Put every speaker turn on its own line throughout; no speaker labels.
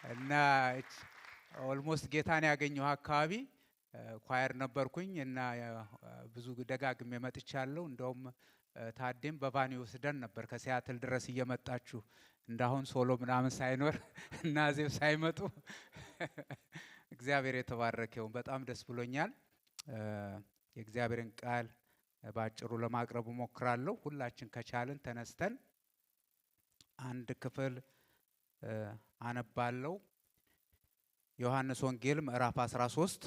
እና ኦልሞስት ጌታን ያገኘው አካባቢ ኳየር ነበርኩኝ እና ብዙ ደጋግሜ መጥቻለሁ። እንደውም ታዴም በቫን ወስደን ነበር ከሲያትል ድረስ እየመጣችሁ እንዳሁን ሶሎ ምናምን ሳይኖር እና ዜብ ሳይመጡ እግዚአብሔር የተባረከው በጣም ደስ ብሎኛል። የእግዚአብሔርን ቃል ባጭሩ ለማቅረብ ሞክራለሁ። ሁላችን ከቻልን ተነስተን አንድ ክፍል አነባለሁ። ዮሐንስ ወንጌል ምዕራፍ 13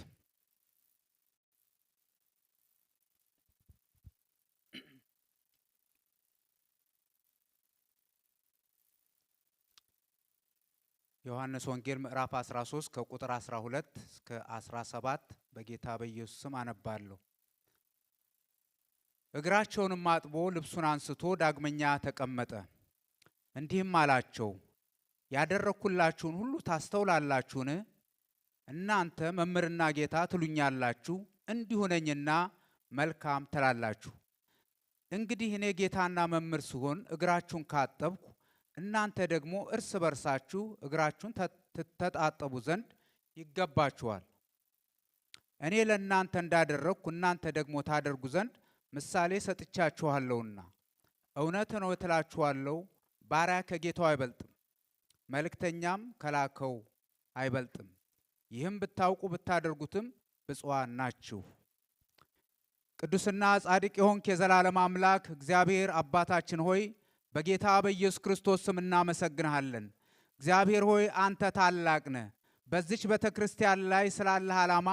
ዮሐንስ ወንጌል ምዕራፍ 13 ከቁጥር 12 እስከ 17 በጌታ በኢየሱስ ስም አነባለሁ። እግራቸውንም አጥቦ ልብሱን አንስቶ ዳግመኛ ተቀመጠ። እንዲህም አላቸው፣ ያደረኩላችሁን ሁሉ ታስተውላላችሁን? እናንተ መምህርና ጌታ ትሉኛላችሁ፣ እንዲሁ ነኝና መልካም ትላላችሁ። እንግዲህ እኔ ጌታና መምህር ስሆን እግራችሁን ካጠብኩ እናንተ ደግሞ እርስ በርሳችሁ እግራችሁን ተጣጠቡ ዘንድ ይገባችኋል። እኔ ለእናንተ እንዳደረግኩ እናንተ ደግሞ ታደርጉ ዘንድ ምሳሌ ሰጥቻችኋለሁና። እውነት ነው እላችኋለሁ፣ ባሪያ ከጌታው አይበልጥም፣ መልእክተኛም ከላከው አይበልጥም። ይህም ብታውቁ ብታደርጉትም ብፁዓን ናችሁ። ቅዱስና ጻድቅ የሆንክ የዘላለም አምላክ እግዚአብሔር አባታችን ሆይ በጌታ በኢየሱስ ክርስቶስ ስም እናመሰግንሃለን። እግዚአብሔር ሆይ አንተ ታላቅ ነህ። በዚች ቤተክርስቲያን ላይ ስላለህ ዓላማ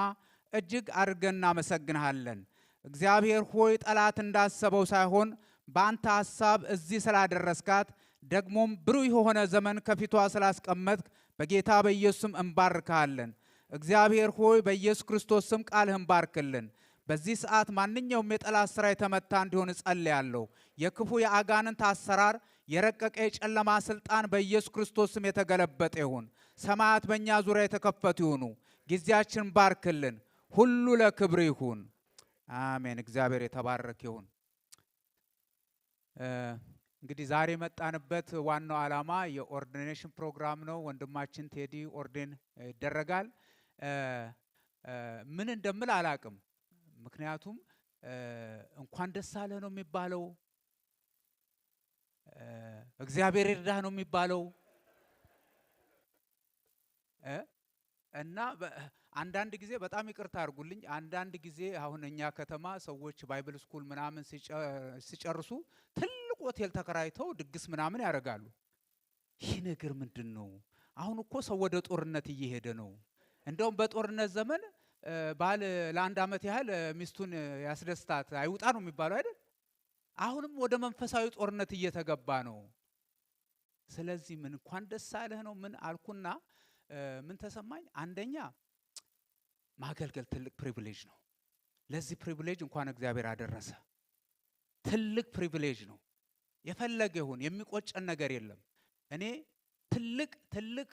እጅግ አድርገን እናመሰግንሃለን። እግዚአብሔር ሆይ ጠላት እንዳሰበው ሳይሆን በአንተ ሐሳብ እዚህ ስላደረስካት ደግሞም ብሩህ የሆነ ዘመን ከፊቷ ስላስቀመጥክ በጌታ በኢየሱስ ስም እንባርካለን። እግዚአብሔር ሆይ በኢየሱስ ክርስቶስ ስም ቃልህን ባርክልን። በዚህ ሰዓት ማንኛውም የጠላት ሥራ የተመታ እንዲሆን እጸልያለሁ። የክፉ የአጋንንት አሰራር፣ የረቀቀ የጨለማ ስልጣን በኢየሱስ ክርስቶስ ስም የተገለበጠ ይሁን። ሰማያት በእኛ ዙሪያ የተከፈቱ ይሁኑ። ጊዜያችን ባርክልን። ሁሉ ለክብር ይሁን። አሜን። እግዚአብሔር የተባረከ ይሁን። እንግዲህ ዛሬ የመጣንበት ዋናው ዓላማ የኦርዲኔሽን ፕሮግራም ነው። ወንድማችን ቴዲ ኦርዲን ይደረጋል። ምን እንደምል አላቅም። ምክንያቱም እንኳን ደስ አለህ ነው የሚባለው፣ እግዚአብሔር ይርዳህ ነው የሚባለው እና አንዳንድ ጊዜ በጣም ይቅርታ አድርጉልኝ። አንዳንድ ጊዜ አሁን እኛ ከተማ ሰዎች ባይብል ስኩል ምናምን ሲጨርሱ ትልቅ ሆቴል ተከራይተው ድግስ ምናምን ያደርጋሉ። ይህ ነገር ምንድን ነው? አሁን እኮ ሰው ወደ ጦርነት እየሄደ ነው። እንደውም በጦርነት ዘመን ባል ለአንድ ዓመት ያህል ሚስቱን ያስደስታት አይውጣ ነው የሚባለው አይደል? አሁንም ወደ መንፈሳዊ ጦርነት እየተገባ ነው። ስለዚህ ምን እንኳን ደስ አለህ ነው ምን አልኩና ምን ተሰማኝ? አንደኛ ማገልገል ትልቅ ፕሪቪሌጅ ነው። ለዚህ ፕሪቪሌጅ እንኳን እግዚአብሔር አደረሰ። ትልቅ ፕሪቪሌጅ ነው። የፈለገ ይሁን የሚቆጨን ነገር የለም። እኔ ትልቅ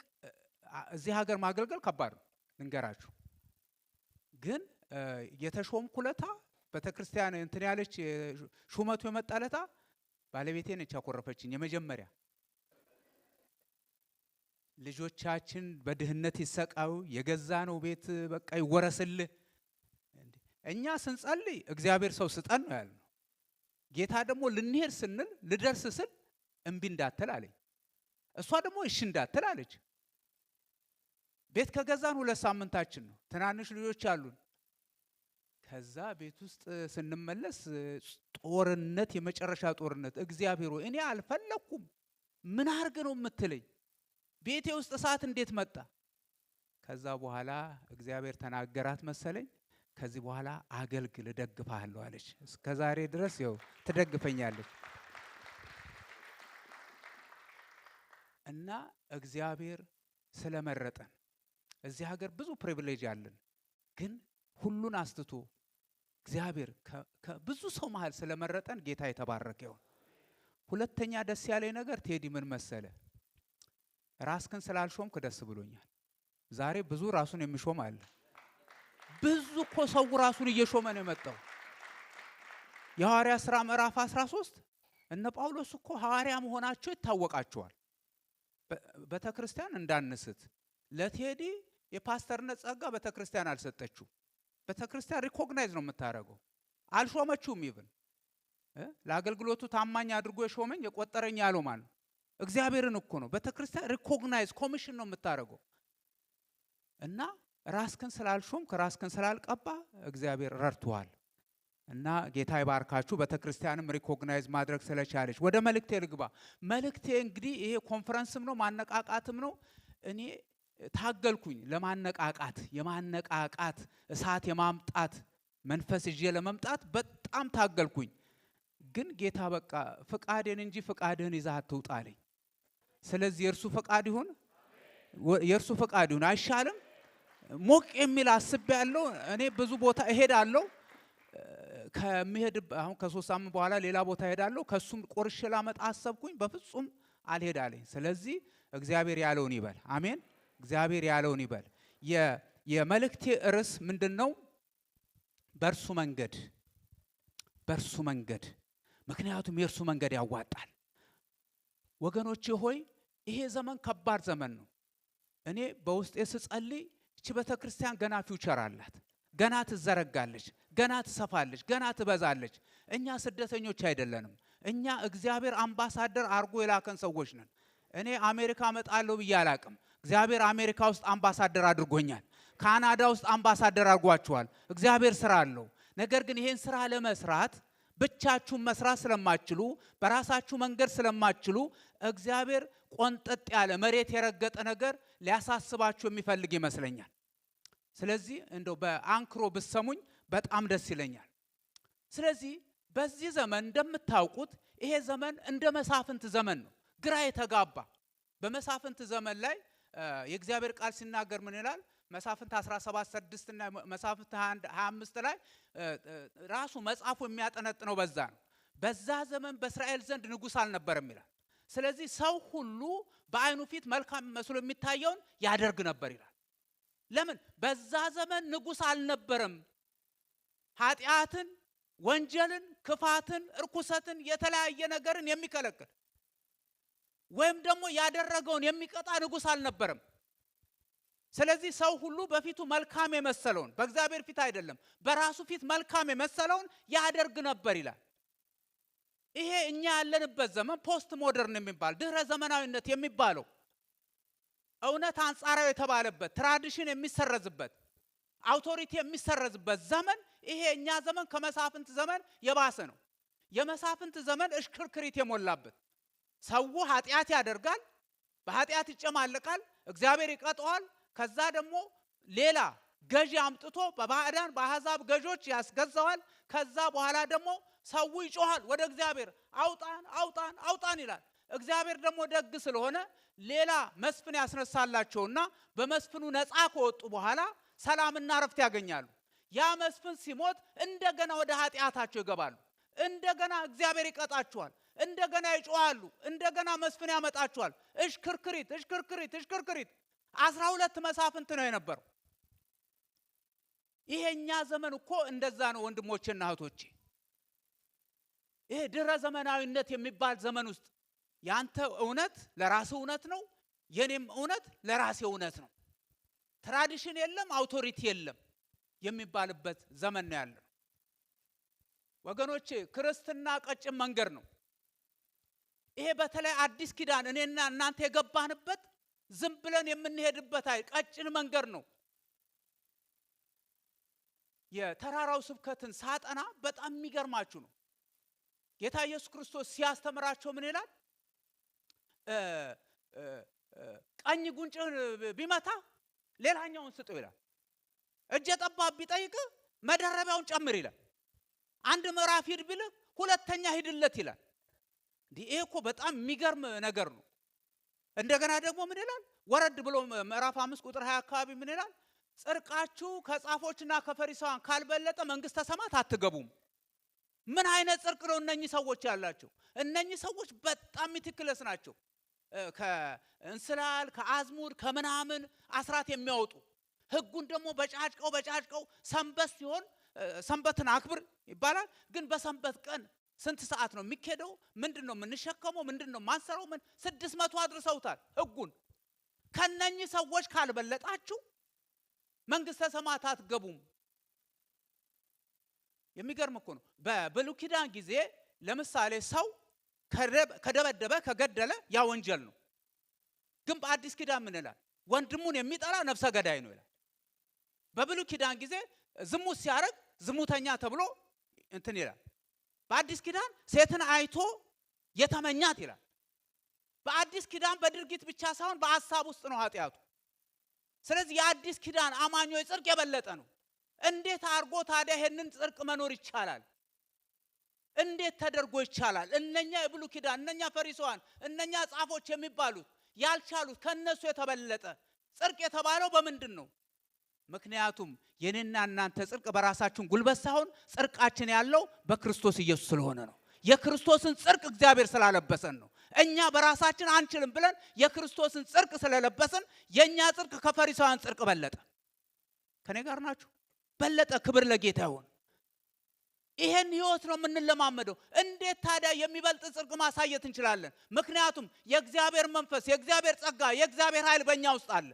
እዚህ ሀገር ማገልገል ከባድ ነው ልንገራችሁ። ግን የተሾምኩለታ ቤተክርስቲያን እንትን ያለች ሹመቱ የመጣለታ ባለቤቴ ነች ያኮረፈችኝ። የመጀመሪያ ልጆቻችን በድህነት ይሰቃዩ፣ የገዛ ነው ቤት በቃ ይወረስልህ። እኛ ስንጸልይ እግዚአብሔር ሰው ስጠን ነው ያልነው። ጌታ ደግሞ ልንሄድ ስንል ልደርስ ስል እምቢ እንዳትል አለኝ። እሷ ደግሞ እሺ እንዳትል አለች። ቤት ከገዛን 2 ሳምንታችን ነው። ትናንሽ ልጆች አሉን። ከዛ ቤት ውስጥ ስንመለስ ጦርነት፣ የመጨረሻ ጦርነት። እግዚአብሔር ሆይ እኔ አልፈለኩም፣ ምን አርግ ነው የምትለኝ? ቤቴ ውስጥ እሳት እንዴት መጣ? ከዛ በኋላ እግዚአብሔር ተናገራት መሰለኝ። ከዚህ በኋላ አገልግል እደግፍሃለሁ አለች። እስከ ዛሬ ድረስ ይኸው ትደግፈኛለች። እና እግዚአብሔር ስለመረጠን እዚህ ሀገር ብዙ ፕሪቪሌጅ አለን። ግን ሁሉን አስትቶ እግዚአብሔር ከብዙ ሰው መሃል ስለመረጠን ጌታ የተባረከ ይሁን። ሁለተኛ ደስ ያለኝ ነገር ቴዲ ምን መሰለ? ራስክን ስላልሾምክ ደስ ብሎኛል። ዛሬ ብዙ ራሱን የሚሾም አለ። ብዙ እኮ ሰው ራሱን እየሾመ ነው የመጣው። የሐዋርያ ሥራ ምዕራፍ 13 እነ ጳውሎስ እኮ ሐዋርያ መሆናቸው ይታወቃቸዋል። ቤተክርስቲያን እንዳንስት ለቴዲ የፓስተርነት ጸጋ ቤተክርስቲያን አልሰጠችው። ቤተክርስቲያን ሪኮግናይዝ ነው የምታደርገው፣ አልሾመችውም። ይብን ለአገልግሎቱ ታማኝ አድርጎ የሾመኝ የቆጠረኝ ያለው ማን ነው? እግዚአብሔርን እኮ ነው። ቤተክርስቲያን ሪኮግናይዝ ኮሚሽን ነው የምታደርገው። እና ራስክን ስላልሾም ከራስክን ስላልቀባ እግዚአብሔር ረድቷል። እና ጌታ ይባርካችሁ። ቤተክርስቲያንም ሪኮግናይዝ ማድረግ ስለቻለች ወደ መልእክቴ ልግባ። መልእክቴ እንግዲህ ይሄ ኮንፈረንስም ነው ማነቃቃትም ነው። እኔ ታገልኩኝ ለማነቃቃት፣ የማነቃቃት እሳት የማምጣት መንፈስ ይዤ ለመምጣት በጣም ታገልኩኝ። ግን ጌታ በቃ ፍቃዴን እንጂ ፍቃድህን ይዘህ አትውጣ አለኝ። ስለዚህ የእርሱ ፍቃድ ይሁን፣ የእርሱ ፍቃድ ይሁን። አይሻልም? ሞቅ የሚል አስቤያለሁ። እኔ ብዙ ቦታ እሄዳለሁ። ከመሄድ አሁን ከ3 ሳምንት በኋላ ሌላ ቦታ እሄዳለሁ። ከሱም ቆርሼ ላመጣ አሰብኩኝ። በፍጹም አልሄዳለኝ። ስለዚህ እግዚአብሔር ያለውን ይበል። አሜን። እግዚአብሔር ያለውን ይበል። የመልእክቴ ርዕስ ምንድነው? በእርሱ መንገድ፣ በእርሱ መንገድ። ምክንያቱም የእርሱ መንገድ ያዋጣል። ወገኖቼ ሆይ ይሄ ዘመን ከባድ ዘመን ነው። እኔ በውስጤ ስጸልይ እቺ ቤተክርስቲያን ገና ፊውቸር አላት፣ ገና ትዘረጋለች፣ ገና ትሰፋለች፣ ገና ትበዛለች። እኛ ስደተኞች አይደለንም። እኛ እግዚአብሔር አምባሳደር አርጎ የላከን ሰዎች ነን። እኔ አሜሪካ መጣለሁ ብዬ አላቅም። እግዚአብሔር አሜሪካ ውስጥ አምባሳደር አድርጎኛል። ካናዳ ውስጥ አምባሳደር አድርጓቸዋል። እግዚአብሔር ስራ አለው። ነገር ግን ይሄን ስራ ለመስራት ብቻችሁን መስራት ስለማትችሉ፣ በራሳችሁ መንገድ ስለማትችሉ እግዚአብሔር ቆንጠጥ ያለ መሬት የረገጠ ነገር ሊያሳስባችሁ የሚፈልግ ይመስለኛል። ስለዚህ እንደው በአንክሮ ብትሰሙኝ በጣም ደስ ይለኛል። ስለዚህ በዚህ ዘመን እንደምታውቁት ይሄ ዘመን እንደ መሳፍንት ዘመን ነው፣ ግራ የተጋባ። በመሳፍንት ዘመን ላይ የእግዚአብሔር ቃል ሲናገር ምን ይላል? መሳፍንት 17:6 እና መሳፍንት 25 ላይ ራሱ መጽሐፉ የሚያጠነጥነው በዛ ነው። በዛ ዘመን በእስራኤል ዘንድ ንጉሥ አልነበረም ይላል። ስለዚህ ሰው ሁሉ በአይኑ ፊት መልካም መስሎ የሚታየውን ያደርግ ነበር ይላል። ለምን? በዛ ዘመን ንጉሥ አልነበረም። ኃጢአትን፣ ወንጀልን፣ ክፋትን፣ እርኩሰትን፣ የተለያየ ነገርን የሚከለክል ወይም ደግሞ ያደረገውን የሚቀጣ ንጉሥ አልነበረም። ስለዚህ ሰው ሁሉ በፊቱ መልካም የመሰለውን፣ በእግዚአብሔር ፊት አይደለም በራሱ ፊት መልካም የመሰለውን ያደርግ ነበር ይላል። ይሄ እኛ ያለንበት ዘመን ፖስት ሞደርን የሚባል ድህረ ዘመናዊነት የሚባለው እውነት አንጻራዊ የተባለበት፣ ትራዲሽን የሚሰረዝበት፣ አውቶሪቲ የሚሰረዝበት ዘመን ይሄ እኛ ዘመን ከመሳፍንት ዘመን የባሰ ነው። የመሳፍንት ዘመን እሽክርክሪት የሞላበት፣ ሰው ኃጢአት ያደርጋል፣ በኃጢአት ይጨማለቃል፣ እግዚአብሔር ይቀጣዋል። ከዛ ደግሞ ሌላ ገዢ አምጥቶ በባዕዳን በአሕዛብ ገዦች ያስገዛዋል። ከዛ በኋላ ደግሞ ሰው ይጮሃል ወደ እግዚአብሔር፣ አውጣን አውጣን አውጣን ይላል። እግዚአብሔር ደግሞ ደግ ስለሆነ ሌላ መስፍን ያስነሳላቸውና በመስፍኑ ነፃ ከወጡ በኋላ ሰላምና ረፍት ያገኛሉ። ያ መስፍን ሲሞት እንደገና ወደ ኃጢአታቸው ይገባሉ። እንደገና እግዚአብሔር ይቀጣቸዋል። እንደገና ይጮሃሉ። እንደገና መስፍን ያመጣቸዋል። እሽክርክሪት እሽክርክሪት እሽክርክሪት 12 መሳፍንት ነው የነበረው። ይሄኛ ዘመን እኮ እንደዛ ነው ወንድሞቼና እህቶቼ። ይሄ ድህረ ዘመናዊነት የሚባል ዘመን ውስጥ ያንተ እውነት ለራስ እውነት ነው፣ የኔም እውነት ለራሴ እውነት ነው። ትራዲሽን የለም፣ አውቶሪቲ የለም የሚባልበት ዘመን ነው ያለው። ወገኖቼ ክርስትና ቀጭን መንገድ ነው። ይሄ በተለይ አዲስ ኪዳን እኔና እናንተ የገባንበት ዝም ብለን የምንሄድበት ቀጭን መንገድ ነው። የተራራው ስብከትን ሳጠና በጣም የሚገርማችሁ ነው። ጌታ ኢየሱስ ክርስቶስ ሲያስተምራቸው ምን ይላል? ቀኝ ጉንጭህን ቢመታ ሌላኛውን ስጠው ይላል። እጀ ጠባብ ቢጠይቅ መደረቢያውን ጨምር ይላል። አንድ ምዕራፍ ሂድ ቢልህ ሁለተኛ ሂድለት ይላል። ይሄ እኮ በጣም የሚገርም ነገር ነው። እንደገና ደግሞ ምን ይላል? ወረድ ብሎ ምዕራፍ 5 ቁጥር 20 አካባቢ ምን ይላል? ጽድቃችሁ ከጻፎችና ከፈሪሳውያን ካልበለጠ መንግስተ ሰማያት አትገቡም። ምን አይነት ጽድቅ ነው እነኚህ ሰዎች ያላቸው? እነኚህ ሰዎች በጣም ሚትክለስ ናቸው። ከእንስላል ከአዝሙድ ከምናምን አስራት የሚያወጡ ህጉን ደግሞ በጫጭቀው ሰንበት ሲሆን ሰንበትን አክብር ይባላል። ግን በሰንበት ቀን ስንት ሰዓት ነው የሚከደው? ምንድነው የምንሸከመው? ምንድነው ማንሰራው? ምን 600 አድርሰውታል ህጉን። ከነኚህ ሰዎች ካልበለጣችሁ መንግስተ ሰማያት አትገቡም። የሚገርም እኮ ነው። በብሉይ ኪዳን ጊዜ ለምሳሌ ሰው ከደበደበ ከገደለ ያ ወንጀል ነው። ግን በአዲስ ኪዳን ምን ይላል? ወንድሙን የሚጠላ ነፍሰ ገዳይ ነው ይላል። በብሉይ ኪዳን ጊዜ ዝሙት ሲያረግ ዝሙተኛ ተብሎ እንትን ይላል። በአዲስ ኪዳን ሴትን አይቶ የተመኛት ይላል። በአዲስ ኪዳን በድርጊት ብቻ ሳይሆን በሐሳብ ውስጥ ነው ኃጢያቱ። ስለዚህ የአዲስ ኪዳን አማኞች ጽድቅ የበለጠ ነው። እንዴት አርጎ ታዲያ ይሄንን ጽድቅ መኖር ይቻላል? እንዴት ተደርጎ ይቻላል? እነኛ የብሉይ ኪዳን እነኛ ፈሪሳውያን እነኛ ጻፎች የሚባሉት ያልቻሉት ከነሱ የተበለጠ ጽድቅ የተባለው በምንድን ነው? ምክንያቱም የኔና እናንተ ጽድቅ በራሳችን ጉልበት ሳይሆን ጽድቃችን ያለው በክርስቶስ ኢየሱስ ስለሆነ ነው። የክርስቶስን ጽድቅ እግዚአብሔር ስላለበሰን ነው። እኛ በራሳችን አንችልም ብለን የክርስቶስን ጽድቅ ስለለበሰን የኛ ጽድቅ ከፈሪሳውያን ጽድቅ በለጠ። ከኔ ጋር ናችሁ? በለጠ። ክብር ለጌታ ይሁን። ይሄን ህይወት ነው የምንለማመደው። እንዴት ታዲያ የሚበልጥ ጽድቅ ማሳየት እንችላለን? ምክንያቱም የእግዚአብሔር መንፈስ የእግዚአብሔር ጸጋ የእግዚአብሔር ኃይል በእኛ ውስጥ አለ።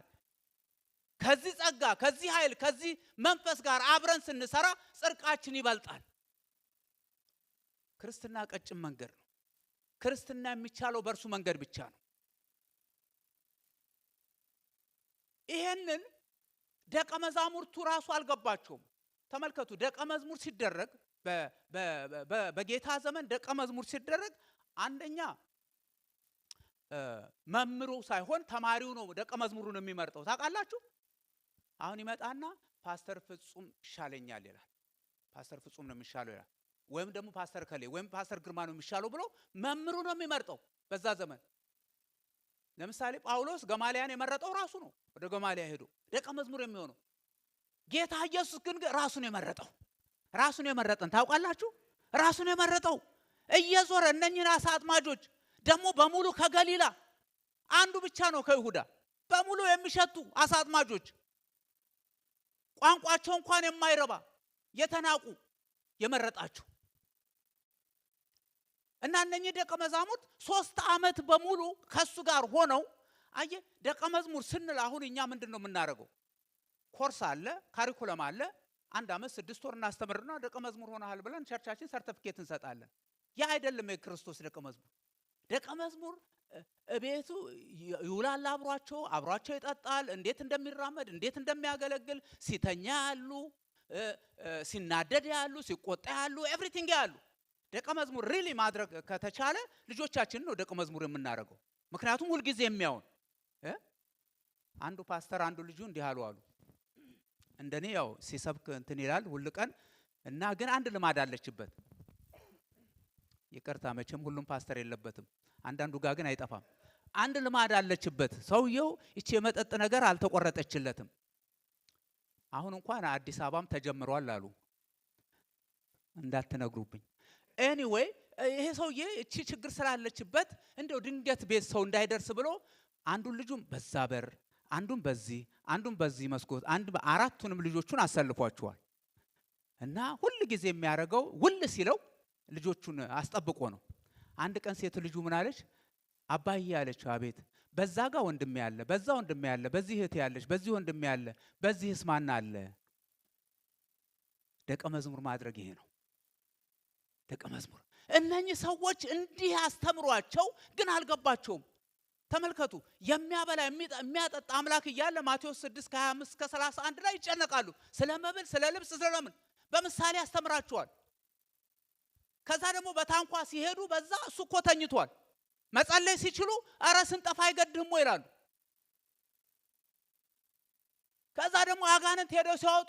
ከዚህ ጸጋ ከዚህ ኃይል ከዚህ መንፈስ ጋር አብረን ስንሰራ ጽድቃችን ይበልጣል። ክርስትና ቀጭን መንገድ ነው። ክርስትና የሚቻለው በእርሱ መንገድ ብቻ ነው። ይሄንን ደቀ መዛሙርቱ ራሱ አልገባቸውም። ተመልከቱ። ደቀ መዝሙር ሲደረግ በጌታ ዘመን ደቀ መዝሙር ሲደረግ አንደኛ መምሩ ሳይሆን ተማሪው ነው ደቀ መዝሙሩን የሚመርጠው። ታውቃላችሁ? አሁን ይመጣና ፓስተር ፍጹም ይሻለኛል ይላል። ፓስተር ፍጹም ነው የሚሻለው ይላል። ወይም ደግሞ ፓስተር ከሌ ወይም ፓስተር ግርማ ነው የሚሻለው ብሎ መምሩ ነው የሚመርጠው በዛ ዘመን። ለምሳሌ ጳውሎስ ገማልያን የመረጠው ራሱ ነው። ወደ ገማልያ ሄዶ ደቀ መዝሙር የሚሆነው። ጌታ ኢየሱስ ግን ራሱን የመረጠው ራሱን የመረጠን ታውቃላችሁ? ራሱን የመረጠው እየዞረ እነኚህን አሳ አጥማጆች ደግሞ በሙሉ ከገሊላ አንዱ ብቻ ነው ከይሁዳ በሙሉ የሚሸቱ አሳ አጥማጆች ቋንቋቸው እንኳን የማይረባ የተናቁ የመረጣቸው እና እነኚህ ደቀ መዛሙርት 3 ዓመት በሙሉ ከሱ ጋር ሆነው አየ። ደቀ መዝሙር ስንል አሁን እኛ ምንድነው የምናደርገው? ኮርስ አለ፣ ካሪኩለም አለ። 1 ዓመት 6 ወር እናስተምርና ደቀ መዝሙር ሆነሃል ብለን ቸርቻችን ሰርቲፊኬት እንሰጣለን። ያ አይደለም የክርስቶስ ደቀ መዝሙር። ደቀ መዝሙር እቤቱ ይውላል፣ አብሯቸው ይጠጣል፣ እንዴት እንደሚራመድ እንዴት እንደሚያገለግል ሲተኛ ያሉ ሲናደድ ያሉ ሲቆጣ ያሉ ኤቭሪቲንግ ያሉ ደቀ መዝሙር ሪሊ ማድረግ ከተቻለ ልጆቻችን ነው ደቀ መዝሙር የምናደርገው። ምክንያቱም ሁሉ ጊዜ የሚያውን አንዱ ፓስተር አንዱ ልጁ እንዲህ አሉ እንደኔ ያው ሲሰብክ እንትን ይላል ሁሉ ቀን እና ግን አንድ ልማድ አለችበት። ይቅርታ መቼም ሁሉም ፓስተር የለበትም፣ አንዳንዱ ጋር ግን አይጠፋም። አንድ ልማድ አለችበት። ሰውየው እቺ የመጠጥ ነገር አልተቆረጠችለትም። አሁን እንኳን አዲስ አበባም ተጀምሯል አሉ፣ እንዳትነግሩብኝ። ኤኒዌይ ይሄ ሰውዬ እቺ ችግር ስላለችበት እንደው ድንገት ቤት ሰው እንዳይደርስ ብሎ አንዱን ልጁም በዛ በር አንዱን በዚህ መስኮት አራቱንም ልጆቹን አሰልፏቸዋል። እና ሁሉ ጊዜ የሚያደርገው ውል ሲለው ልጆቹን አስጠብቆ ነው። አንድ ቀን ሴት ልጁ ምን አለች? አባዬ አለች። አቤት። በዛ ጋር ወንድሜ ያለ፣ በዛ ወንድሜ ያለ፣ በዚህ እህት ያለች፣ በዚህ ወንድሜ ያለ፣ በዚህስ ማን አለ? ደቀ መዝሙር ማድረግ ይሄ ነው። ደቀ መዝሙር እነኚህ ሰዎች እንዲህ አስተምሯቸው ግን አልገባቸውም። ተመልከቱ። የሚያበላ የሚያጠጣ አምላክ እያለ ማቴዎስ 6:25 እስከ 31 ላይ ይጨነቃሉ። ስለ መብል፣ ስለ ልብስ፣ ስለምን በምሳሌ ያስተምራቸዋል። ከዛ ደግሞ በታንኳ ሲሄዱ በዛ እሱ እኮ ተኝቷል። መጸለይ ሲችሉ አረ ስንጠፋ አይገድህም ወይ ይላሉ። ከዛ ደግሞ አጋንንት ሄደው ሲያወጡ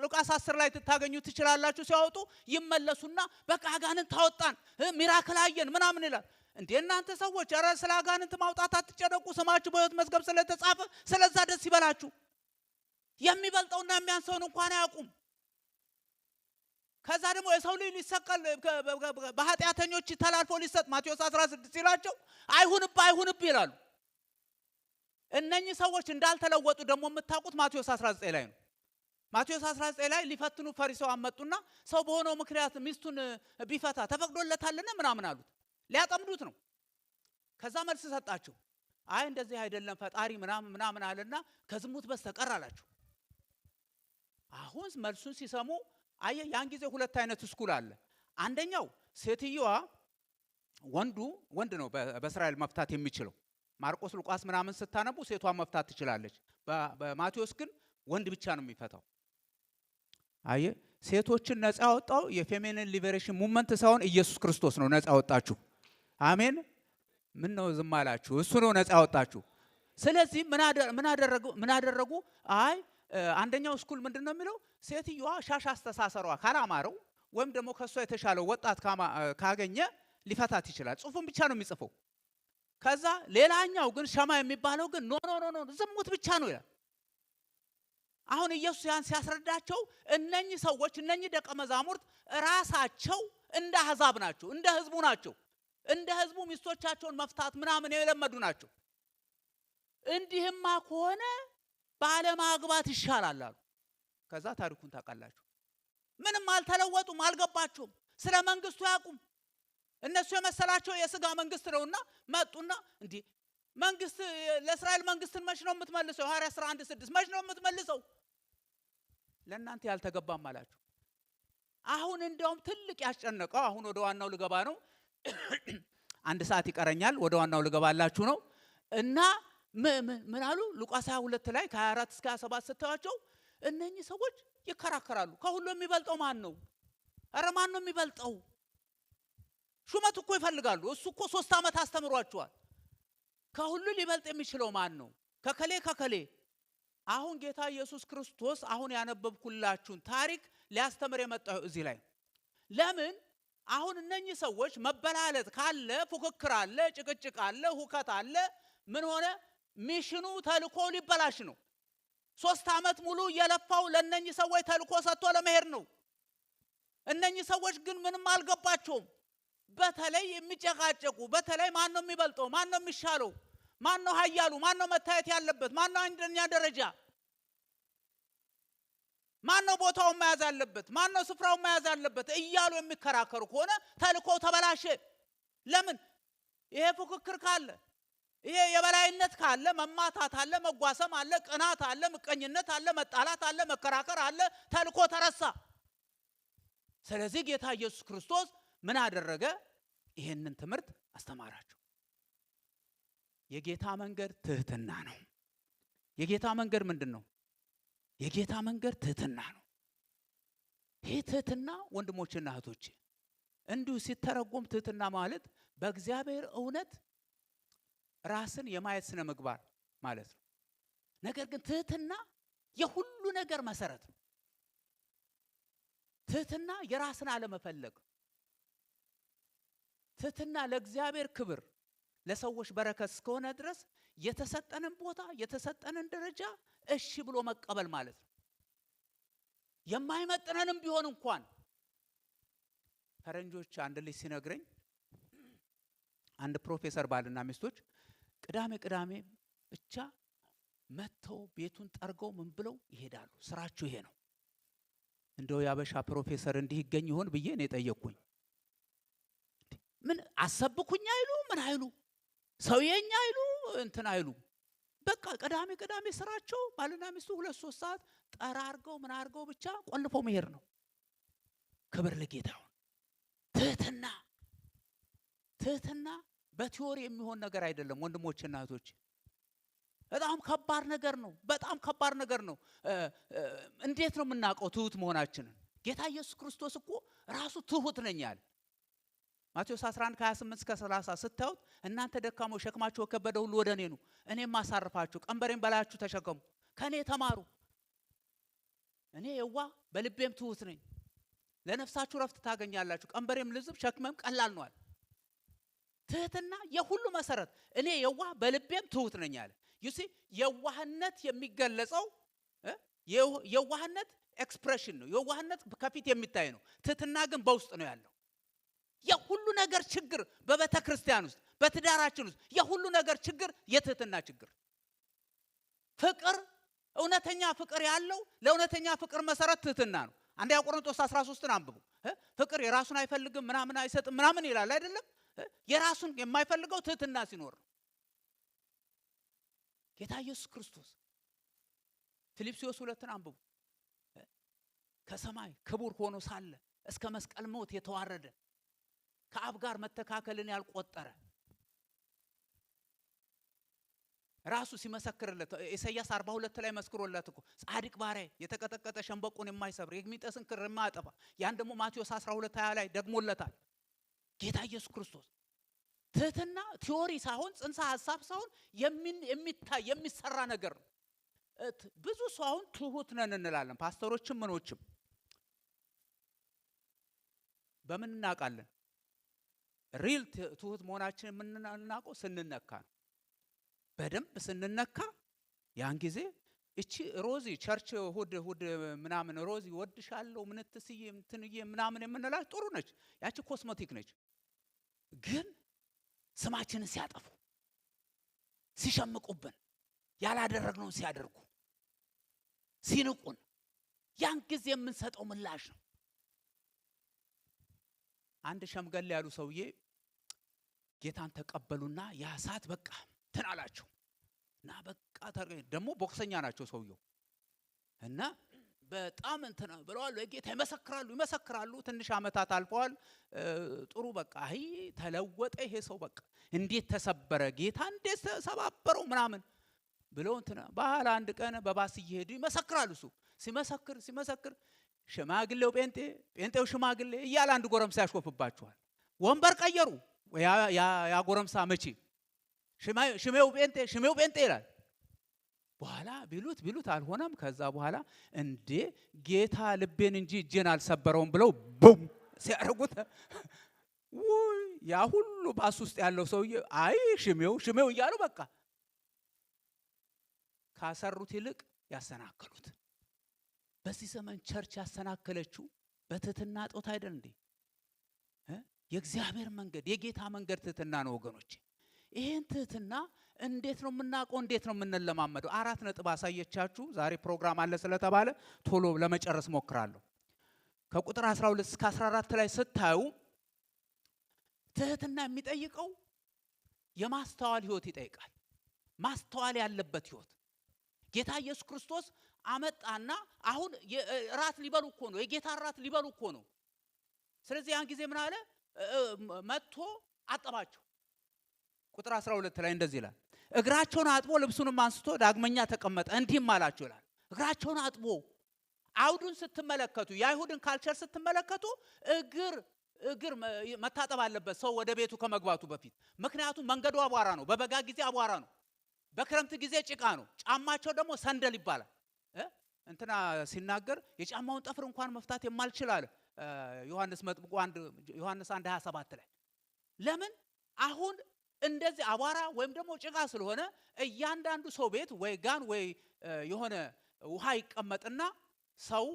ሉቃስ 10 ላይ ታገኙ ትችላላችሁ። ሲያወጡ ይመለሱና በቃ አጋንንት ታወጣን ሚራክል አየን ምናምን ይላል። እንዴ እናንተ ሰዎች አረ ስለ አጋንንት ማውጣት አትጨነቁ፣ ስማችሁ በሕይወት መዝገብ ስለተጻፈ ስለዛ ደስ ይበላችሁ። የሚበልጠውና የሚያንሰውን እንኳን አያውቁም። ከዛ ደግሞ የሰው ልጅ ሊሰቀል በኃጢአተኞች ተላልፎ ሊሰጥ ማቴዎስ 16 ሲላቸው አይሁንብ ይላሉ። እነኚህ ሰዎች እንዳልተለወጡ ደግሞ የምታውቁት ማቴዎስ 19 ላይ ነው። ማቴዎስ 19 ላይ ሊፈትኑ ፈሪሳውያን መጡና ሰው በሆነው ምክንያት ሚስቱን ቢፈታ ተፈቅዶለታልና ምናምን አሉት። ሊያጠምዱት ነው። ከዛ መልስ ሰጣቸው። አይ እንደዚህ አይደለም ፈጣሪ ምናምን አለና ከዝሙት በስተቀር አላቸው። አሁን መልሱን ሲሰሙ አየ ያን ጊዜ ሁለት አይነት ስኩል አለ። አንደኛው ሴትየዋ ወንድ ነው በእስራኤል መፍታት የሚችለው። ማርቆስ ሉቃስ ምናምን ስታነቡ ሴቷን መፍታት ትችላለች። በማቴዎስ ግን ወንድ ብቻ ነው የሚፈታው። አየ ሴቶችን ነፃ ያወጣው የፌሚኒን ሊበሬሽን ሙቭመንት ሳይሆን ኢየሱስ ክርስቶስ ነው ነፃ ያወጣችሁ። አሜን። ምን ነው ዝም አላችሁ? እሱ ነው ነፃ ያወጣችሁ። ስለዚህ ምን አደረጉ? አይ አንደኛው ስኩል ምንድነው የሚለው ሴትየዋ ሻሽ አስተሳሰሯ ካላማረው ወይም ደግሞ ከሷ የተሻለው ወጣት ካገኘ ሊፈታት ይችላል። ጽሁፉን ብቻ ነው የሚጽፈው። ከዛ ሌላኛው ግን ሸማ የሚባለው ግን ኖ ዝሙት ብቻ ነው ይላል። አሁን ኢየሱስ ያን ሲያስረዳቸው እነኚህ ሰዎች እነኚህ ደቀ መዛሙርት ራሳቸው እንደ አሕዛብ ናቸው፣ እንደ ህዝቡ ናቸው። እንደ ህዝቡ ሚስቶቻቸውን መፍታት ምናምን የለመዱ ናቸው። እንዲህማ ከሆነ ባለማግባት ይሻላል አሉ። ከዛ ታሪኩን ታውቃላችሁ። ምንም አልተለወጡም፣ አልገባቸውም፣ ስለ መንግስቱ ያቁም። እነሱ የመሰላቸው የሥጋ መንግስት ነውና መጡና እንዴ መንግስት ለእስራኤል መንግስትን መች ነው የምትመልሰው? ሐዋርያት 11:6 መች ነው የምትመልሰው? ለእናንተ ያልተገባም አላችሁ። አሁን እንደውም ትልቅ ያስጨነቀው አሁን ወደ ዋናው ልገባ ነው። 1 ሰዓት ይቀረኛል። ወደ ዋናው ልገባላችሁ ነው። እና ምን አሉ? ሉቃስ 22 ላይ ከ24 እስከ 27 ስታዩቸው እነኚህ ሰዎች ይከራከራሉ። ከሁሉ የሚበልጠው ማን ነው? አረ ማን ነው የሚበልጠው? ሹመት እኮ ይፈልጋሉ። እሱ እኮ 3 ዓመት አስተምሯቸዋል። ከሁሉ ሊበልጥ የሚችለው ማን ነው? ከከሌ አሁን ጌታ ኢየሱስ ክርስቶስ አሁን ያነበብኩላችሁን ታሪክ ሊያስተምር የመጣው እዚህ ላይ ለምን? አሁን እነኚህ ሰዎች መበላለጥ ካለ፣ ፉክክር አለ፣ ጭቅጭቅ አለ፣ ሁከት አለ። ምን ሆነ? ሚሽኑ ተልኮ ሊበላሽ ነው። 3 ዓመት ሙሉ የለፋው ለነኚህ ሰዎች ተልኮ ሰጥቶ ለመሄድ ነው። እነኚህ ሰዎች ግን ምንም አልገባቸውም። በተለይ የሚጨቃጨቁ በተለይ ማን ነው የሚበልጠው? ማን ነው የሚሻለው? ማን ነው ኃያሉ? ማን ነው መታየት ያለበት? ማን ነው አንደኛ ደረጃ? ማን ነው ቦታውን መያዝ ያለበት? ማን ነው ስፍራውን መያዝ ያለበት? እያሉ የሚከራከሩ ከሆነ ተልኮ ተበላሸ። ለምን? ይሄ ፉክክር ካለ፣ ይሄ የበላይነት ካለ፣ መማታት አለ፣ መጓሰም አለ፣ ቅናት አለ፣ ምቀኝነት አለ፣ መጣላት አለ፣ መከራከር አለ። ተልኮ ተረሳ። ስለዚህ ጌታ ኢየሱስ ክርስቶስ ምን አደረገ? ይሄንን ትምህርት አስተማራቸው። የጌታ መንገድ ትህትና ነው። የጌታ መንገድ ምንድነው? የጌታ መንገድ ትህትና ነው። ይሄ ትህትና ወንድሞችና እህቶቼ እንዲሁ ሲተረጎም ትህትና ማለት በእግዚአብሔር እውነት ራስን የማየት ስነ ምግባር ማለት ነው። ነገር ግን ትህትና የሁሉ ነገር መሰረት ነው። ትህትና የራስን አለመፈለግ፣ ትህትና ለእግዚአብሔር ክብር ለሰዎች በረከት እስከሆነ ድረስ የተሰጠንን ቦታ የተሰጠንን ደረጃ እሺ ብሎ መቀበል ማለት ነው። የማይመጥነንም ቢሆን እንኳን ፈረንጆች አንድ ልጅ ሲነግረኝ አንድ ፕሮፌሰር ባልና ሚስቶች ቅዳሜ ብቻ መተው ቤቱን ጠርገው ምን ብለው ይሄዳሉ። ስራቸው ይሄ ነው። እንደው ያበሻ ፕሮፌሰር እንዲህ ይገኝ ይሆን ብዬ ነው የጠየቅኩኝ። ምን አሰብኩኝ አይሉ ምን አይሉ ሰውየኛ አይሉ እንትን አይሉ በቃ ቅዳሜ ስራቸው ባልና ሚስቱ 2-3 ሰዓት ጠራርገው ምን አርገው ብቻ ቆልፈው መሄድ ነው። ክብር ለጌታ ይሁን። ትህትና በቲዮሪ የሚሆን ነገር አይደለም ወንድሞችና እህቶች። በጣም ከባድ ነገር ነው። በጣም ከባድ ነገር ነው። እንዴት ነው የምናውቀው ትሁት መሆናችንን? ጌታ ኢየሱስ ክርስቶስ እኮ ራሱ ትሁት ነኝ አለ። ማቴዎስ 11:28 እስከ 30 ስታዩት እናንተ ደካሞች ሸክማችሁ የከበደ ሁሉ ወደ እኔ ኑ፣ እኔም አሳርፋችሁ፣ ቀንበሬን በላያችሁ ተሸከሙ፣ ከኔ ተማሩ፣ እኔ የዋህ በልቤም ትሁት ነኝ፣ ለነፍሳችሁ ረፍት ታገኛላችሁ፣ ቀንበሬም ልዝብ ሸክሜም ቀላል ነው አለ። ትህትና የሁሉ መሰረት። እኔ የዋህ በልቤም ትሁት ነኝ አለ። ዩሲ የዋህነት የሚገለጸው የዋህነት ኤክስፕሬሽን ነው። የዋህነት ከፊት የሚታይ ነው። ትህትና ግን በውስጥ ነው ያለው። የሁሉ ነገር ችግር በቤተ ክርስቲያን ውስጥ በትዳራችን ውስጥ የሁሉ ነገር ችግር የትህትና ችግር። ፍቅር እውነተኛ ፍቅር ያለው ለእውነተኛ ፍቅር መሰረት ትህትና ነው። አንደኛ ቆሮንቶስ 13ን አንብቡ። ፍቅር የራሱን አይፈልግም ምናምን አይሰጥም ምናምን ይላል አይደለም? የራሱን የማይፈልገው ትህትና ሲኖር ነው። ጌታ ኢየሱስ ክርስቶስ ፊልጵስዩስ 2 አንብቡ። ከሰማይ ክቡር ሆኖ ሳለ እስከ መስቀል ሞት የተዋረደ ከአብ ጋር መተካከልን ያልቆጠረ ራሱ ሲመሰክርለት ኢሳይያስ 42 ላይ መስክሮለት እኮ ጻድቅ ባሪያ የተቀጠቀጠ ሸንበቆን የማይሰብር የሚጠስን ክር የማያጠፋ ያን ደግሞ ማቴዎስ 12:20 ላይ ደግሞለታል ጌታ ኢየሱስ ክርስቶስ። ትህትና ቲዮሪ ሳይሆን ጽንሰ ሐሳብ ሳይሆን የሚታይ የሚሰራ ነገር ነው። ብዙ ሰው አሁን ትሁት ነን እንላለን፣ ፓስተሮችም ምኖችም። በምን እናውቃለን? ሪል ትሁት መሆናችን የምናውቀው ስንነካ ነው። በደንብ ስንነካ ያን ጊዜ እቺ ሮዚ ቸርች ሁድ ምናምን ሮዚ ወድሻለሁ ምንትስዬ እንትንዬ ምናምን የምንላት ጥሩ ነች፣ ያቺ ኮስሞቲክ ነች። ግን ስማችንን ሲያጠፉ ሲሸምቁብን ያላደረግነውን ሲያደርጉ ሲንቁን ያን ጊዜ የምንሰጠው ምላሽ ነው። አንድ ሸምገል ያሉ ሰውዬ ጌታን ተቀበሉና ያ ሰዓት በቃ ተናላቸው እና በቃ ደግሞ ቦክሰኛ ናቸው ሰውየው እና በጣም እንትና ብለዋል ለጌታ ይመሰክራሉ። ትንሽ አመታት አልፈዋል። ጥሩ በቃ አይ ተለወጠ ይሄ ሰው በቃ እንዴት ተሰበረ ጌታ እንዴት ተሰባበረው ምናምን ብለው እንትና በኋላ አንድ ቀን በባስ እየሄዱ ይመሰክራሉ። እሱ ሲመሰክር ሽማግሌው ጴንጤው ሽማግሌ እያለ አንድ ጎረምሳ ያሾፍባቸዋል። ወንበር ቀየሩ። ያ ጎረምሳ መቼ ሽሜው ጴንጤ ይላል። በኋላ ቢሉት አልሆነም። ከዛ በኋላ እንዴ ጌታ ልቤን እንጂ እጄን አልሰበረውም ብለው ቡም ሲያደርጉት ያ ሁሉ ባስ ውስጥ ያለው ሰውዬ አይ ሽሜው እያሉ በቃ ካሰሩት ይልቅ ያሰናከሉት። በዚህ ዘመን ቸርች ያሰናከለችው በትህትና ጦት አይደል እንዴ? የእግዚአብሔር መንገድ የጌታ መንገድ ትህትና ነው ወገኖች። ይሄን ትህትና እንዴት ነው የምናውቀው? እንዴት ነው የምንለማመደው? 4 ነጥብ አሳየቻችሁ። ዛሬ ፕሮግራም አለ ስለተባለ ቶሎ ለመጨረስ ሞክራለሁ። ከቁጥር 12 እስከ 14 ላይ ስታዩ ትህትና የሚጠይቀው የማስተዋል ህይወት ይጠይቃል። ማስተዋል ያለበት ህይወት ጌታ ኢየሱስ ክርስቶስ አመጣና አሁን ራት ሊበሉ እኮ ነው፣ የጌታ ራት ሊበሉ እኮ ነው። ስለዚህ ያን ጊዜ ምን አለ? መጥቶ አጠባቸው። ቁጥር 12 ላይ እንደዚህ ይላል፣ እግራቸውን አጥቦ ልብሱንም አንስቶ ዳግመኛ ተቀመጠ፣ እንዲህም አላቸው ይላል። እግራቸውን አጥቦ አውዱን ስትመለከቱ የአይሁድን ካልቸር ስትመለከቱ እግር መታጠብ አለበት ሰው ወደ ቤቱ ከመግባቱ በፊት። ምክንያቱም መንገዱ አቧራ ነው። በበጋ ጊዜ አቧራ ነው፣ በክረምት ጊዜ ጭቃ ነው። ጫማቸው ደግሞ ሰንደል ይባላል። እንትና ሲናገር የጫማውን ጠፍር እንኳን መፍታት የማልችል አለ ዮሐንስ መጥምቁ ዮሐንስ 1:27 ላይ። ለምን አሁን እንደዚህ አቧራ ወይም ደግሞ ጭቃ ስለሆነ እያንዳንዱ ሰው ቤት ወይ ጋን ወይ የሆነ ውሃ ይቀመጥና ሰው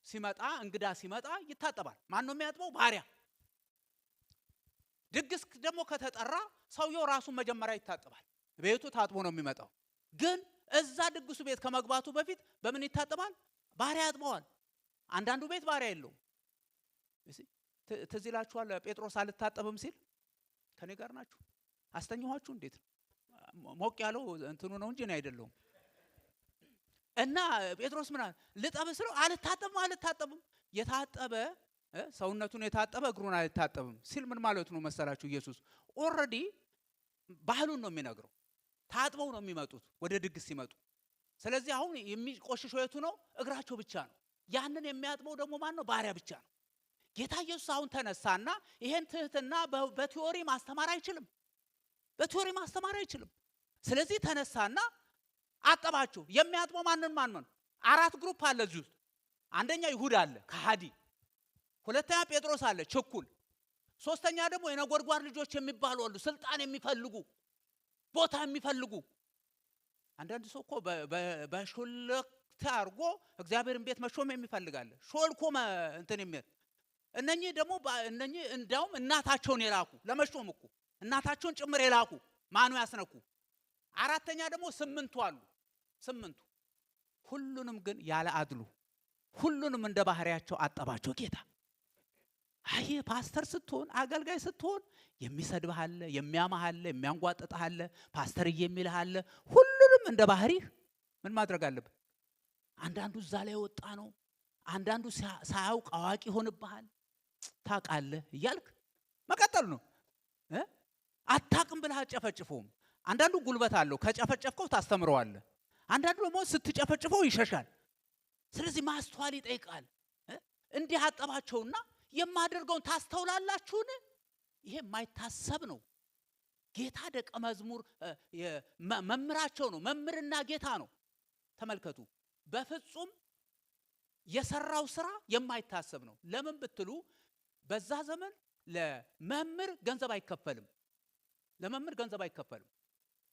ሲመጣ እንግዳ ሲመጣ ይታጠባል። ማን ነው የሚያጥበው? ባሪያ። ድግስ ደግሞ ከተጠራ ሰውየው ራሱን መጀመሪያ ይታጠባል። ቤቱ ታጥቦ ነው የሚመጣው። ግን እዛ ድግሱ ቤት ከመግባቱ በፊት በምን ይታጠባል? ባሪያ ያጥበዋል። አንዳንዱ ቤት ባሪያ የለውም። ትዝ ይላችኋል ጴጥሮስ አልታጠብም ሲል። ከኔ ጋር ናችሁ? አስተኛኋችሁ? እንዴት ነው? ሞቅ ያለው እንትኑ ነው እንጂ ነው አይደለም። እና ጴጥሮስ ምን አለ? ልጠብ ስለው አልታጠብም። የታጠበ ሰውነቱን የታጠበ እግሩን አልታጠብም ሲል ምን ማለት ነው መሰላችሁ? ኢየሱስ ኦሬዲ ባህሉን ነው የሚነግረው። ታጥበው ነው የሚመጡት ወደ ድግስ ሲመጡ። ስለዚህ አሁን የሚቆሽሸው የቱ ነው? እግራቸው ብቻ ነው። ያንን የሚያጥበው ደግሞ ማን ነው? ባሪያ ብቻ ነው። ጌታ ኢየሱስ አሁን ተነሳና ይሄን ትህትና በቲዮሪ ማስተማር አይችልም። ስለዚህ ተነሳና አጠባቸው። የሚያጥበው ማን ነው? 4 ግሩፕ አለ እዚህ ውስጥ። አንደኛ ይሁዳ አለ ከሃዲ፣ ሁለተኛ ጴጥሮስ አለ ችኩል፣ ሶስተኛ ደግሞ የነጎድጓድ ልጆች የሚባሉ አሉ፣ ስልጣን የሚፈልጉ ቦታ የሚፈልጉ። አንዳንድ ሰው እኮ በሾልክታ አርጎ እግዚአብሔርን ቤት መሾም የሚፈልጋል። ሾልኮ እንትን የሚል እነኚህ ደግሞ እንዳውም እናታቸውን የላኩ ለመሾም እኮ እናታቸውን ጭምር የላኩ ማኑ ያስነኩ። አራተኛ ደግሞ 8 አሉ። 8 ሁሉንም ግን ያለ አድሉ ሁሉንም እንደ ባህሪያቸው አጠባቸው ጌታ። አይ ፓስተር ስትሆን አገልጋይ ስትሆን የሚሰድብህ አለ፣ የሚያማህ አለ፣ የሚያንጓጥጥህ አለ፣ ፓስተር የሚልህ አለ። ሁሉ ሁሉንም እንደ ባህሪህ ምን ማድረግ አለብህ? አንዳንዱ እዛ ላይ ወጣ ነው፣ አንዳንዱ ሳያውቅ አዋቂ ሆነብሃል። ታውቃለህ እያልክ መቀጠል ነው። አታውቅም ብለህ አጨፈጭፈውም። አንዳንዱ ጉልበት አለው፣ ከጨፈጨፍከው ታስተምረዋለህ። አንዳንዱ ደግሞ ስትጨፈጭፈው ይሸሻል። ስለዚህ ማስተዋል ይጠይቃል። እንዲህ አጠባቸውና የማደርገውን ታስተውላላችሁን? ይሄ የማይታሰብ ነው። ጌታ ደቀ መዝሙር መምህራቸው ነው። መምህርና ጌታ ነው። ተመልከቱ፣ በፍጹም የሰራው ስራ የማይታሰብ ነው። ለምን ብትሉ በዛ ዘመን ለመምህር ገንዘብ አይከፈልም። ለመምህር ገንዘብ አይከፈልም።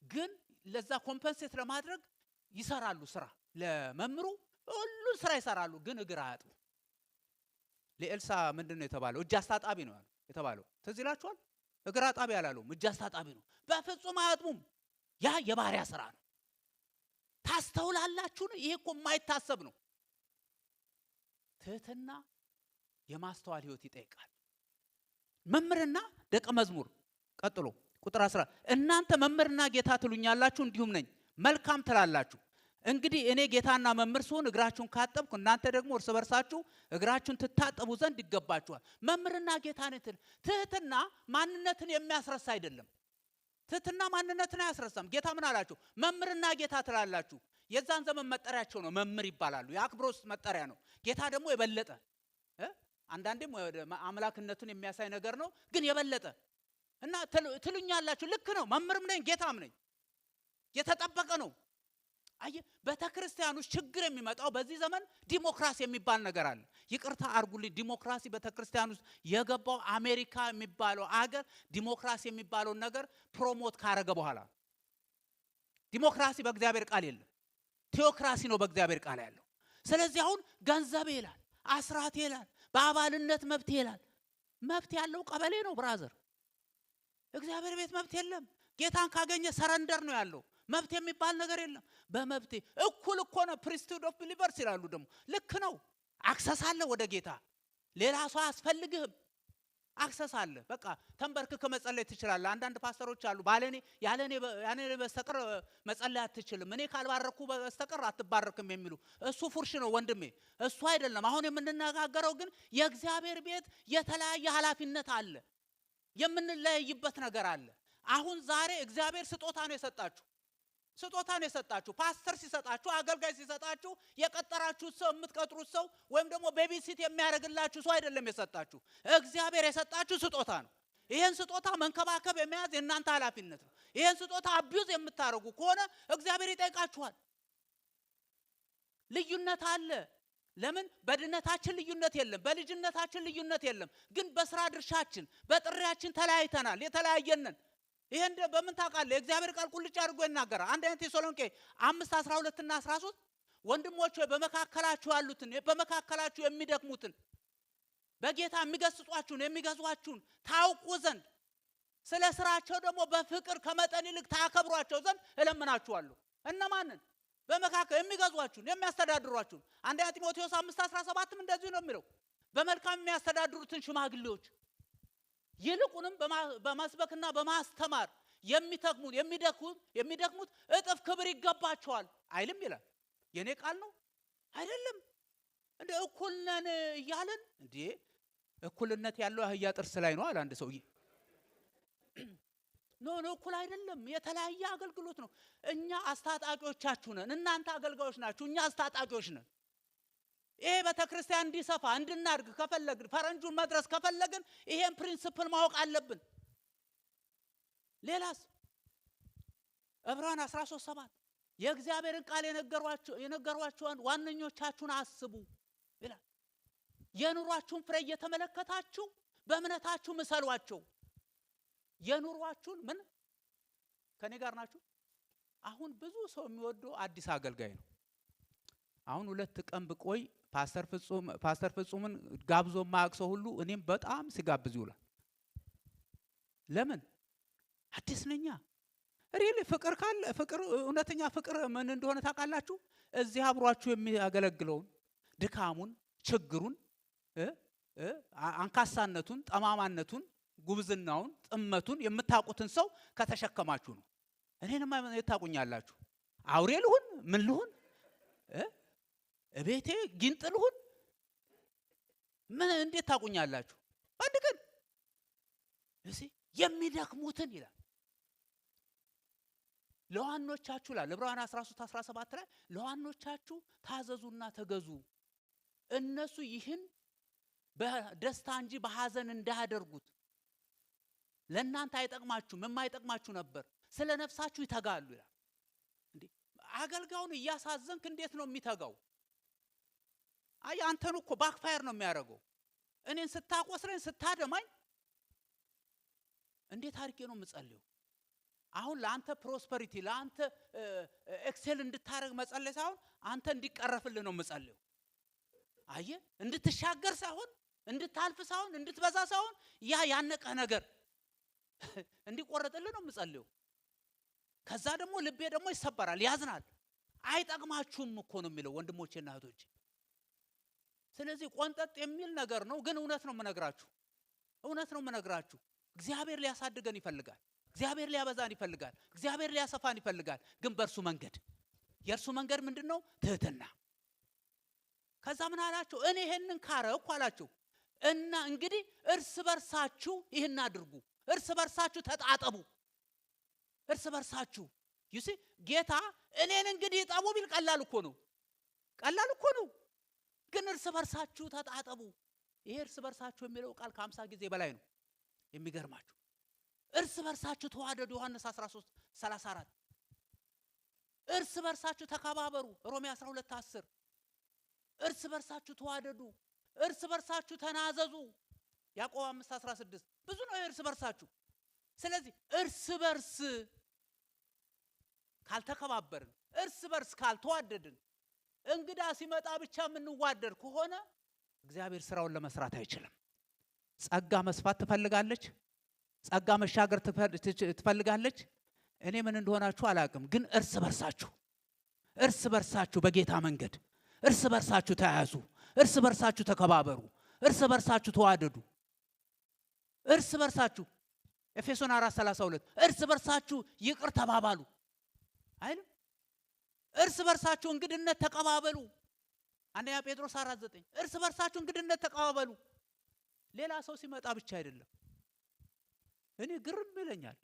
ግን ለዛ ኮምፐንሴት ለማድረግ ይሰራሉ ስራ። ለመምህሩ ሁሉን ስራ ይሰራሉ፣ ግን እግር አያጥቡ። ለኤልሳ ምንድነው የተባለው? እጅ አስታጣቢ ነው የተባለው። ትዝ ይላችኋል? እግር አጣቢ ያላለውም እጅ አስታጣቢ ነው። በፍጹም አያጥቡም። ያ የባሪያ ስራ ነው። ታስተውላላችሁ? ይሄ እኮ የማይታሰብ ነው። ትህትና የማስተዋል ህይወት ይጠይቃል። መምህርና ደቀ መዝሙር። ቀጥሎ ቁጥር 10 እናንተ መምህርና ጌታ ትሉኛላችሁ፣ እንዲሁም ነኝ። መልካም ትላላችሁ። እንግዲህ እኔ ጌታና መምህር ስሆን እግራችሁን ካጠብኩ እናንተ ደግሞ እርስ በርሳችሁ እግራችሁን ትታጠቡ ዘንድ ይገባችኋል። መምህርና ጌታ ነኝ። ትህትና ማንነትን የሚያስረሳ አይደለም። ትህትና ማንነትን አያስረሳም። ጌታ ምን አላችሁ? መምህርና ጌታ ትላላችሁ። የዛን ዘመን መጠሪያቸው ነው፣ መምህር ይባላሉ። የአክብሮት መጠሪያ ነው። ጌታ ደግሞ የበለጠ አንዳንዴም አምላክነቱን የሚያሳይ ነገር ነው፣ ግን የበለጠ እና ትሉኛላችሁ። ልክ ነው። መምህርም ነኝ ጌታም ነኝ። የተጠበቀ ነው። አየ በተክርስቲያን ውስጥ ችግር የሚመጣው በዚህ ዘመን ዲሞክራሲ የሚባል ነገር አለ። ይቅርታ አርጉልኝ፣ ዲሞክራሲ በተክርስቲያን ውስጥ የገባው አሜሪካ የሚባለው አገር ዲሞክራሲ የሚባለው ነገር ፕሮሞት ካረገ በኋላ። ዲሞክራሲ በእግዚአብሔር ቃል የለም፣ ቴዎክራሲ ነው በእግዚአብሔር ቃል ያለው። ስለዚህ አሁን ገንዘብ ይላል፣ አስራት ይላል፣ በአባልነት መብት ይላል። መብት ያለው ቀበሌ ነው ብራዘር። እግዚአብሔር ቤት መብት የለም። ጌታን ካገኘ ሰረንደር ነው ያለው። መብት የሚባል ነገር የለም። በመብት እኩል እኮ ነው። ፕሪስትሁድ ኦፍ ቢሊቨርስ ይላሉ ደግሞ። ልክ ነው። አክሰስ አለ ወደ ጌታ። ሌላ ሰው አያስፈልግህም። አክሰስ አለ። በቃ ተንበርክከ መጸለይ ትችላለህ። አንዳንድ ፓስተሮች አሉ ባለኔ ያለኔ በስተቀር መጸለይ አትችልም፣ እኔ ካልባረኩ በስተቀር አትባረክም የሚሉ። እሱ ፉርሽ ነው ወንድሜ፣ እሱ አይደለም። አሁን የምንነጋገረው ግን የእግዚአብሔር ቤት የተለያየ ኃላፊነት አለ፣ የምንለያይበት ነገር አለ። አሁን ዛሬ እግዚአብሔር ስጦታ ነው የሰጣችሁ። ስጦታ ነው የሰጣችሁ። ፓስተር ሲሰጣችሁ፣ አገልጋይ ሲሰጣችሁ፣ የቀጠራችሁት ሰው የምትቀጥሩት ሰው ወይም ደግሞ ቤቢሲት የሚያደርግላችሁ ሰው አይደለም የሰጣችሁ። እግዚአብሔር የሰጣችሁ ስጦታ ነው። ይሄን ስጦታ መንከባከብ የመያዝ የእናንተ ኃላፊነት ነው። ይሄን ስጦታ አቢዩዝ የምታደርጉ ከሆነ እግዚአብሔር ይጠይቃችኋል። ልዩነት አለ። ለምን? በድነታችን ልዩነት የለም፣ በልጅነታችን ልዩነት የለም። ግን በስራ ድርሻችን በጥሪያችን ተለያይተናል፣ የተለያየነን። ይሄን በምን ታውቃለህ? እግዚአብሔር ቃል ቁልጭ አድርጎ ይናገራል። አንደኛ ተሰሎንቄ 5:12 እና 13 ወንድሞች ሆይ በመካከላችሁ ያሉትን በመካከላችሁ የሚደክሙትን በጌታ የሚገስጿችሁን የሚገዟችሁን ታውቁ ዘንድ ስለ ስራቸው ደግሞ በፍቅር ከመጠን ይልቅ ታከብሯቸው ዘንድ እለምናችኋለሁ። እነማንን? በመካከል የሚገዟችሁን የሚያስተዳድሯችሁን። አንደኛ ጢሞቴዎስ 5:17ም እንደዚህ ነው የሚለው፣ በመልካም የሚያስተዳድሩትን ሽማግሌዎች ይልቁንም በመስበክና በማስተማር የሚደክሙት እጥፍ ክብር ይገባቸዋል አይልም ይላል። የኔ ቃል ነው አይደለም። እንደ እኩል ነን እያልን እንዴ እኩልነት ያለው አህያ ጥርስ ላይ ነው አለ አንድ ሰውዬ። ኖ እኩል አይደለም። የተለያየ አገልግሎት ነው። እኛ አስታጣቂዎቻችሁ ነን፣ እናንተ አገልጋዮች ናችሁ፣ እኛ አስታጣቂዎች ነን። ይሄ በተክርስቲያን እንዲሰፋ እንድናርግ ከፈለግን ፈረንጁን መድረስ ከፈለግን ይሄን ፕሪንሲፕል ማወቅ አለብን። ሌላስ ዕብራውያን 13:7 የእግዚአብሔርን ቃል የነገሯችሁን ዋነኞቻችሁን አስቡ ይላል። የኑሯችሁን ፍሬ እየተመለከታችሁ በእምነታችሁ ምሰሏቸው። የኑሯችሁን ምን ከኔ ጋር ናችሁ? አሁን ብዙ ሰው የሚወደው አዲስ አገልጋይ ነው። አሁን 2 ቀን ብቆይ ፓስተር ፍጹምን ጋብዞ ማያውቅ ሰው ሁሉ እኔም በጣም ሲጋብዝ ይውላል። ለምን? አዲስ ነኛ። ሪሊ ፍቅር ካለ ፍቅር እውነተኛ ፍቅር ምን እንደሆነ ታውቃላችሁ? እዚህ አብሯችሁ የሚያገለግለውን ድካሙን፣ ችግሩን፣ አንካሳነቱን፣ ጠማማነቱን፣ ጉብዝናውን፣ ጥመቱን የምታውቁትን ሰው ከተሸከማችሁ ነው። እኔንማ ታውቁኛላችሁ። አውሬ ልሁን ምን ልሁን እቤቴ ጊንጥ ልሁን ምን እንዴት ታቁኛላችሁ? አንድ ቀን እሺ የሚደክሙትን ይላል ለዋኖቻችሁ ላይ ዕብራውያን 13:17 ላይ ለዋኖቻችሁ ታዘዙና ተገዙ እነሱ ይህን በደስታ እንጂ በሐዘን እንዳያደርጉት ለእናንተ አይጠቅማችሁም የማይጠቅማችሁ ነበር ስለ ነፍሳችሁ ይተጋሉ ይላል። እንዴ አገልጋዩን እያሳዘንክ እንዴት ነው የሚተጋው? አይ አንተን እኮ ባክፋየር ነው የሚያደርገው። እኔን ስታቆስረኝ ስታደማኝ እንዴት አድርጌ ነው የምጸልየው? አሁን ለአንተ ፕሮስፐሪቲ ለአንተ ኤክሴል እንድታረግ መጸለይ ሳይሆን አንተ እንዲቀረፍልህ ነው የምጸልየው። አየ እንድትሻገር ሳይሆን እንድታልፍ ሳይሆን እንድትበዛ ሳይሆን ያ ያነቀ ነገር እንዲቆረጥልህ ነው የምጸልየው። ከዛ ደግሞ ልቤ ደግሞ ይሰበራል ያዝናል። አይጠቅማችሁም እኮ ነው የሚለው ወንድሞቼና እህቶቼ። ስለዚህ ቆንጠጥ የሚል ነገር ነው ግን እውነት ነው የምነግራችሁ። እውነት ነው የምነግራችሁ። እግዚአብሔር ሊያሳድገን ይፈልጋል። እግዚአብሔር ሊያበዛን ይፈልጋል። እግዚአብሔር ሊያሰፋን ይፈልጋል። ግን በእርሱ መንገድ የእርሱ መንገድ ምንድነው? ትህትና። ከዛ ምን አላቸው? እኔ ይሄንን ካረኩ አላቸው እና እንግዲህ እርስ በርሳችሁ ይሄን አድርጉ፣ እርስ በርሳችሁ ተጣጣቡ። እርስ በርሳችሁ ይሲ ጌታ እኔን እንግዲህ ጣቡ ቢል ቀላል እኮ ነው። ቀላል እኮ ነው። ግን እርስ በርሳችሁ ተጣጣቡ። ይሄ እርስ በርሳችሁ የሚለው ቃል ከ50 ጊዜ በላይ ነው። የሚገርማችሁ እርስ በርሳችሁ ተዋደዱ ዮሐንስ 13:34 እርስ በርሳችሁ ተከባበሩ ሮሜ 12:10 እርስ በርሳችሁ ተዋደዱ እርስ በርሳችሁ ተናዘዙ ያዕቆብ 5:16 ብዙ ነው እርስ በርሳችሁ። ስለዚህ እርስ በርስ ካልተከባበርን እርስ በርስ ካልተዋደድን እንግዳ ሲመጣ ብቻ የምንዋደድ ከሆነ እግዚአብሔር ስራውን ለመስራት አይችልም። ጸጋ መስፋት ትፈልጋለች። ጸጋ መሻገር ትፈልጋለች። እኔ ምን እንደሆናችሁ አላቅም ግን እርስ በርሳችሁ በጌታ መንገድ እርስ በርሳችሁ ተያዙ፣ እርስ በርሳችሁ ተከባበሩ፣ እርስ በርሳችሁ ተዋደዱ። እርስ በርሳችሁ ኤፌሶን 4:32 እርስ በርሳችሁ ይቅር ተባባሉ አይደል? እርስ በርሳችሁ እንግድነት ተቀባበሉ። አንደኛ ጴጥሮስ 4:9 እርስ በርሳችሁ እንግድነት ተቀባበሉ። ሌላ ሰው ሲመጣ ብቻ አይደለም። እኔ ግርም ይለኛል።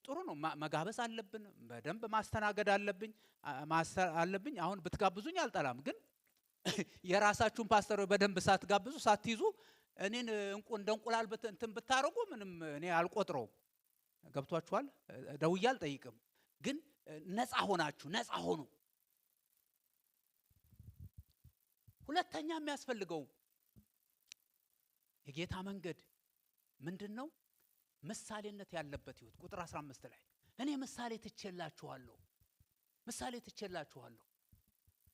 ጥሩ ነው መጋበዝ አለብን፣ በደንብ ማስተናገድ አለብኝ። አሁን ብትጋብዙኝ አልጠላም። ግን የራሳችሁን ፓስተር በደንብ ሳትጋብዙ ሳትይዙ እኔን እንደ እንቁላል እንትን ብታረጉ ምንም እኔ አልቆጥረውም። ገብቷችኋል? ደውዬ አልጠይቅም። ግን ነፃ ሆኑ። ሁለተኛ የሚያስፈልገው የጌታ መንገድ ምንድነው? ምሳሌነት ያለበት ህይወት። ቁጥር 15 ላይ እኔ ምሳሌ ትቼላችኋለሁ።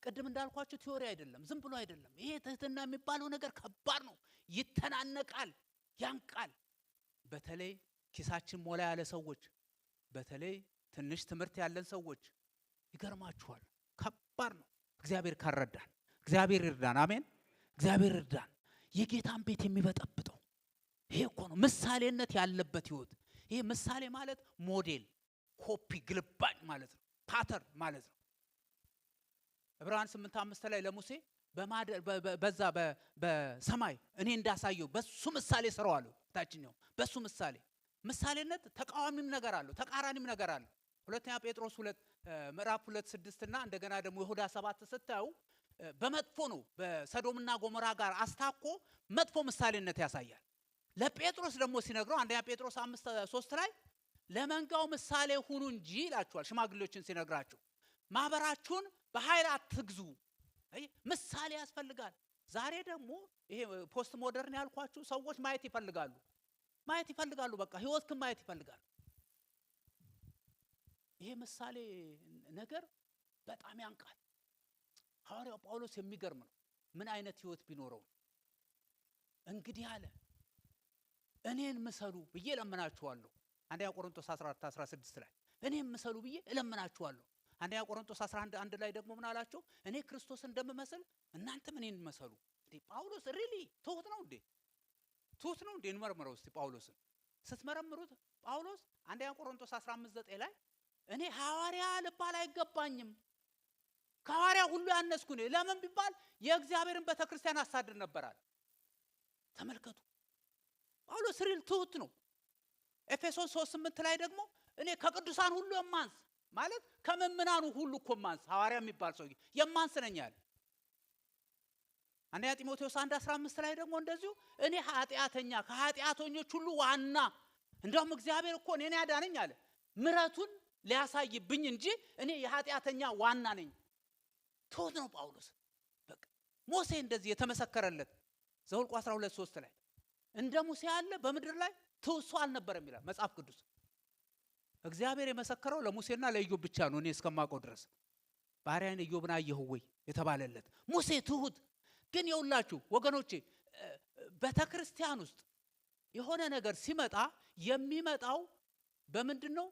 ቅድም እንዳልኳችሁ ቲዮሪ አይደለም፣ ዝም ብሎ አይደለም። ይሄ ትህትና የሚባለው ነገር ከባድ ነው። ይተናነቃል፣ ያንቃል። በተለይ ኪሳችን ሞላ ያለ ሰዎች፣ በተለይ ትንሽ ትምህርት ያለን ሰዎች ይገርማችኋል፣ ከባድ ነው። እግዚአብሔር ካረዳን፣ እግዚአብሔር ይርዳን። አሜን። እግዚአብሔር ይርዳን። የጌታን ቤት የሚበጠብጠው ይሄ እኮ ነው ምሳሌነት ያለበት ህይወት። ይሄ ምሳሌ ማለት ሞዴል፣ ኮፒ፣ ግልባጭ ማለት ነው። ፓተርን ማለት ነው። ዕብራውያን 8:5 ላይ ለሙሴ በዛ በሰማይ እኔ እንዳሳየው በሱ ምሳሌ ስራው አለው። ታችኛው በሱ ምሳሌነት ተቃዋሚም ነገር አለው፣ ተቃራኒም ነገር አለው። ሁለተኛ ጴጥሮስ 2 ምዕራፍ 2:6 እና እንደገና ደግሞ ይሁዳ 7 ስታዩ በመጥፎ ነው በሰዶምና ጎሞራ ጋር አስታኮ መጥፎ ምሳሌነት ያሳያል። ለጴጥሮስ ደግሞ ሲነግረው አንደኛ ጴጥሮስ 5:3 ላይ ለመንጋው ምሳሌ ሁኑ እንጂ ይላችኋል። ሽማግሌዎችን ሲነግራቸው ማህበራችሁን በኃይል አትግዙ። ምሳሌ ያስፈልጋል። ዛሬ ደግሞ ይሄ ፖስት ሞደርን ያልኳችሁ ሰዎች ማየት ይፈልጋሉ። በቃ ህይወትክን ማየት ይፈልጋሉ። ይሄ ምሳሌ ነገር በጣም ያንቃል። ሐዋርያው ጳውሎስ የሚገርም ነው። ምን አይነት ህይወት ቢኖረው እንግዲህ አለ እኔን ምሰሉ ብዬ እለምናችኋለሁ። አንደኛ ቆሮንቶስ 14:16 ላይ እኔን ምሰሉ ብዬ እለምናችኋለሁ። አንደኛ ቆሮንቶስ 11:1 ላይ ደግሞ ምን አላቸው? እኔ ክርስቶስን እንደምመስል እናንተም እኔን መሰሉ። ጳውሎስ ሪሊ ትሁት ነው እንዴ? እንመርምረው እስቲ ጳውሎስን። ስትመረምሩት ጳውሎስ አንደኛ ቆሮንቶስ 15:9 ላይ እኔ ሐዋርያ ልባል አይገባኝም፣ ከሐዋርያ ሁሉ ያነስኩ ነኝ። ለምን ቢባል የእግዚአብሔርን ቤተክርስቲያን አሳድር ነበራል። ተመልከቱ ጳውሎስ ሪል ትሁት ነው። ኤፌሶን 3:8 ላይ ደግሞ እኔ ከቅዱሳን ሁሉ የማንስ ማለት ከመምናኑ ሁሉ እኮ የማንስ ሐዋርያ የሚባል ሰው የማንስ ነኝ አለ። አንደኛ ጢሞቴዎስ 1:15 ላይ ደግሞ እንደዚሁ እኔ ኃጢአተኛ ከኃጢአተኞች ሁሉ ዋና እንደውም እግዚአብሔር እኮ እኔን ያዳነኝ አለ ምሕረቱን ሊያሳይብኝ እንጂ እኔ የኃጢአተኛ ዋና ነኝ። ትሁት ነው ጳውሎስ። በቃ ሙሴ እንደዚህ የተመሰከረለት ዘኍልቍ 12:3 ላይ እንደ ሙሴ ያለ በምድር ላይ ትሁት ሰው አልነበረም ይላል መጽሐፍ ቅዱስ። እግዚአብሔር የመሰከረው ለሙሴና ለኢዮብ ብቻ ነው። እኔ እስከማውቀው ድረስ ባሪያን ኢዮብን አየኸው ወይ የተባለለት ሙሴ ትሁት። ግን የውላችሁ ወገኖቼ ቤተክርስቲያን ውስጥ የሆነ ነገር ሲመጣ የሚመጣው በምንድነው?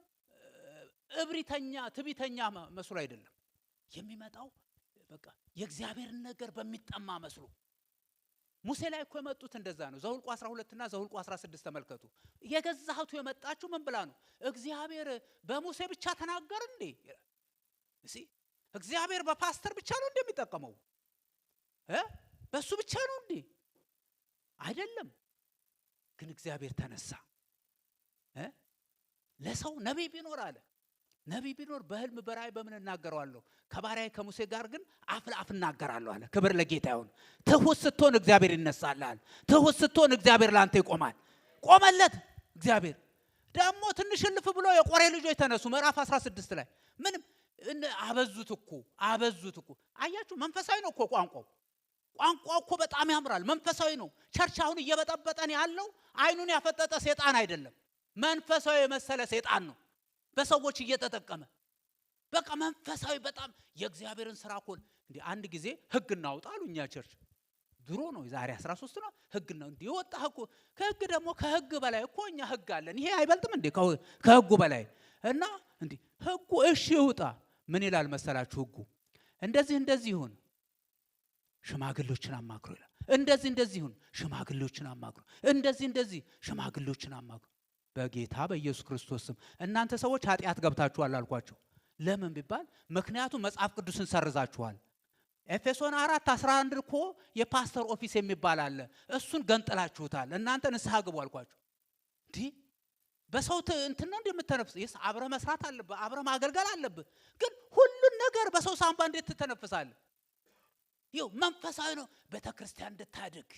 እብሪተኛ ትዕቢተኛ መስሎ አይደለም የሚመጣው። በቃ የእግዚአብሔርን ነገር በሚጠማ መስሎ ሙሴ ላይ እኮ የመጡት እንደዛ ነው። ዘኍልቍ 12 እና ዘኍልቍ 16 ተመልከቱ። የገዛህቱ የመጣችሁ ምን ብላ ነው? እግዚአብሔር በሙሴ ብቻ ተናገር እንዴ? እሺ እግዚአብሔር በፓስተር ብቻ ነው እንደሚጠቀመው በሱ ብቻ ነው እንዴ? አይደለም። ግን እግዚአብሔር ተነሳ። ለሰው ነብይ ቢኖር አለ ነብይ ቢኖር በህልም በራእይ በምን እናገረዋለሁ? ከባሪያዬ ከሙሴ ጋር ግን አፍ ለአፍ እናገራለሁ አለ። ክብር ለጌታ ይሁን። ትሁት ስትሆን እግዚአብሔር ይነሳልሃል። ትሁት ስትሆን እግዚአብሔር ላንተ ይቆማል። ቆመለት እግዚአብሔር። ደግሞ ትንሽ እልፍ ብሎ የቆሬ ልጆች ተነሱ። ምዕራፍ 16 ላይ ምንም አበዙት እኮ አያችሁ። መንፈሳዊ ነው እኮ ቋንቋው እኮ በጣም ያምራል። መንፈሳዊ ነው። ቸርች አሁን እየበጠበጠን ያለው አይኑን ያፈጠጠ ሰይጣን አይደለም፣ መንፈሳዊ የመሰለ ሰይጣን ነው በሰዎች እየተጠቀመ። በቃ መንፈሳዊ በጣም የእግዚአብሔርን ስራ እኮ እንዴ አንድ ጊዜ ህግ እናውጣ አሉ እኛ ቸርች። ድሮ ነው ዛሬ 13 ነው ህግ ነው እንዴ ወጣ እኮ። ከህግ ደግሞ ከህግ በላይ እኮ እኛ ህግ አለን። ይሄ አይበልጥም እንዴ ከህጉ በላይ? እና እንዴ ህጉ እሺ ይውጣ። ምን ይላል መሰላችሁ ህጉ? እንደዚህ ይሁን ሽማግሌዎችን አማክሩ ይላል። እንደዚህ ይሁን ሽማግሌዎችን አማክሩ። እንደዚህ ሽማግሌዎችን አማክሩ። በጌታ በኢየሱስ ክርስቶስ ስም እናንተ ሰዎች ኃጢአት ገብታችኋል አልኳቸው። ለምን ቢባል ምክንያቱም መጽሐፍ ቅዱስን ሰርዛችኋል። ኤፌሶን 4:11 እኮ የፓስተር ኦፊስ የሚባል አለ። እሱን ገንጥላችሁታል። እናንተ ንስሐ ግቡ አልኳቸው። እንዴ በሰው እንትን ነው እንደምትተነፍስ አብረ መስራት አለብህ፣ አብረ ማገልገል አለብህ። ግን ሁሉን ነገር በሰው ሳምባ እንዴት ትተነፍሳለህ? ይው መንፈሳዊ ነው። ቤተክርስቲያን እንድታድግ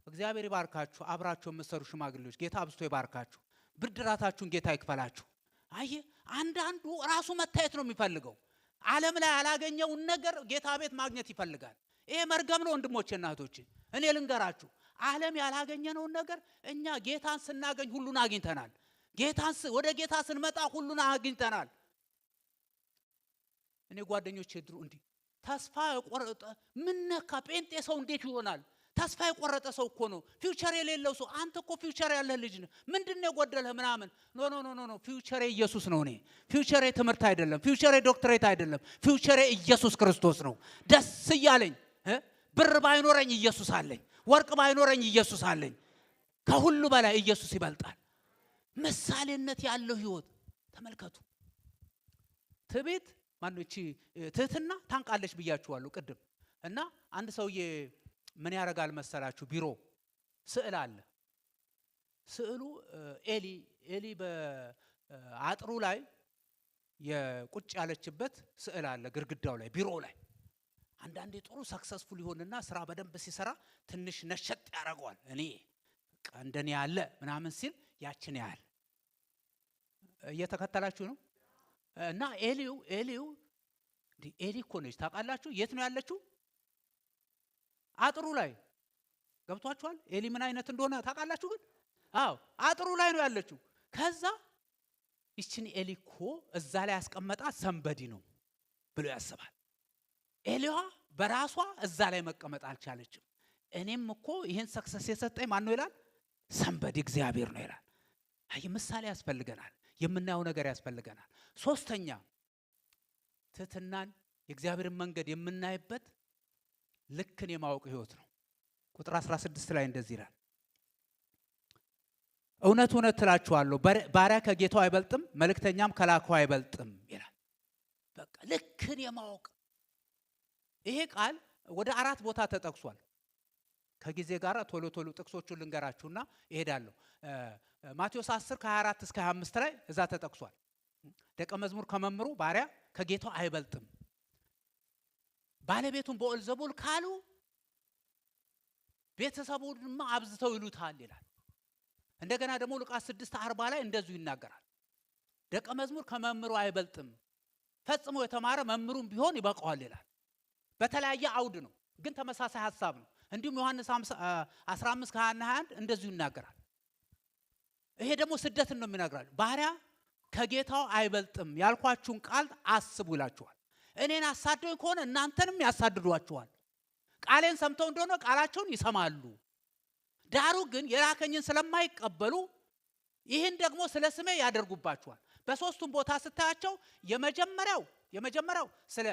እግዚአብሔር ይባርካችሁ። አብራችሁ የምትሰሩ ሽማግሌዎች ጌታ አብዝቶ ይባርካችሁ። ብድራታችሁን ጌታ ይክፈላችሁ። አየ አንዳንዱ ራሱ መታየት ነው የሚፈልገው። ዓለም ላይ ያላገኘውን ነገር ጌታ ቤት ማግኘት ይፈልጋል። ይሄ መርገም ነው ወንድሞቼና እህቶቼ። እኔ ልንገራችሁ ዓለም ያላገኘነውን ነገር እኛ ጌታን ስናገኝ ሁሉን አግኝተናል። ወደ ጌታ ስንመጣ ሁሉን አግኝተናል። እኔ ጓደኞቼ ድሮ እንዲህ ተስፋ የቆረጠ ምን ነካ ጴንጤ ሰው እንዴት ይሆናል? ተስፋ የቆረጠ ሰው እኮ ነው፣ ፊውቸር የሌለው ሰው። አንተ እኮ ፊውቸር ያለህ ልጅ ነህ። ምንድነው የጎደለህ ምናምን? ኖ ፊውቸር ኢየሱስ ነው። እኔ ፊውቸር ትምህርት አይደለም፣ ፊውቸር ዶክተሬት አይደለም፣ ፊውቸር ኢየሱስ ክርስቶስ ነው። ደስ እያለኝ ብር ባይኖረኝ ኢየሱስ አለኝ፣ ወርቅ ባይኖረኝ ኢየሱስ አለኝ። ከሁሉ በላይ ኢየሱስ ይበልጣል። ምሳሌነት ያለው ህይወት ተመልከቱ። ትዕቢት ማነው? እቺ ትህትና ታንቃለች ብያችኋለሁ ቅድም። እና አንድ ሰውዬ ምን ያረጋል መሰላችሁ? ቢሮ ስዕል አለ። ስዕሉ ኤሊ በአጥሩ ላይ የቁጭ ያለችበት ስዕል አለ ግድግዳው ላይ ቢሮ ላይ። አንዳንዴ ጥሩ ሰክሰስፉል ይሆንና ስራ በደንብ ሲሰራ ትንሽ ነሸጥ ያረጋዋል። እኔ እንደኔ ያለ ምናምን ሲል ያችን ያህል እየተከተላችሁ ነው። እና ኤሊ እኮ ነች ታውቃላችሁ። የት ነው ያለችው? አጥሩ ላይ ገብቷችኋል? ኤሊ ምን አይነት እንደሆነ ታውቃላችሁ? ግን አዎ አጥሩ ላይ ነው ያለችው። ከዛ ይችን ኤሊ እኮ እዛ ላይ ያስቀመጣት ሰንበዲ ነው ብሎ ያስባል። ኤሊዋ በራሷ እዛ ላይ መቀመጥ አልቻለችም። እኔም እኮ ይሄን ሰክሰስ የሰጠኝ ማን ነው ይላል? ሰንበዲ እግዚአብሔር ነው ይላል። አይ ምሳሌ ያስፈልገናል፣ የምናየው ነገር ያስፈልገናል። ሶስተኛ ትህትናን የእግዚአብሔርን መንገድ የምናይበት ልክን የማወቅ ህይወት ነው። ቁጥር 16 ላይ እንደዚህ ይላል፣ እውነት እውነት እላችኋለሁ ባሪያ ከጌታው አይበልጥም፣ መልእክተኛም ከላከው አይበልጥም ይላል። በቃ ልክን የማወቅ ይሄ ቃል ወደ 4 ቦታ ተጠቅሷል። ከጊዜ ጋር ቶሎ ጥቅሶቹን ልንገራችሁና እሄዳለሁ። ማቴዎስ 10 ከ24 እስከ 25 ላይ እዛ ተጠቅሷል። ደቀ መዝሙር ከመምሩ ባሪያ ከጌታው አይበልጥም፣ ባለቤቱን በኦልዘቦል ካሉ ቤተሰቡንማ አብዝተው ይሉታል ይላል። እንደገና ደግሞ ሉቃስ 6:40 ላይ እንደዚሁ ይናገራል። ደቀ መዝሙር ከመምሩ አይበልጥም፣ ፈጽሞ የተማረ መምሩም ቢሆን ይበቃዋል ይላል። በተለያየ አውድ ነው ግን ተመሳሳይ ሐሳብ ነው። እንዲሁም ዮሐንስ 15 ከ21 እንደዚሁ ይናገራል። ይሄ ደግሞ ስደትን ነው የሚናገራል። ባሪያ ከጌታው አይበልጥም ያልኳችሁን ቃል አስቡ ይላችኋል። እኔን አሳደው ከሆነ እናንተንም ያሳድዷችኋል። ቃሌን ሰምተው እንደሆነ ቃላቸውን ይሰማሉ። ዳሩ ግን የላከኝን ስለማይቀበሉ ይህን ደግሞ ስለ ስሜ ያደርጉባችኋል። በሶስቱም ቦታ ስታያቸው የመጀመሪያው ስለ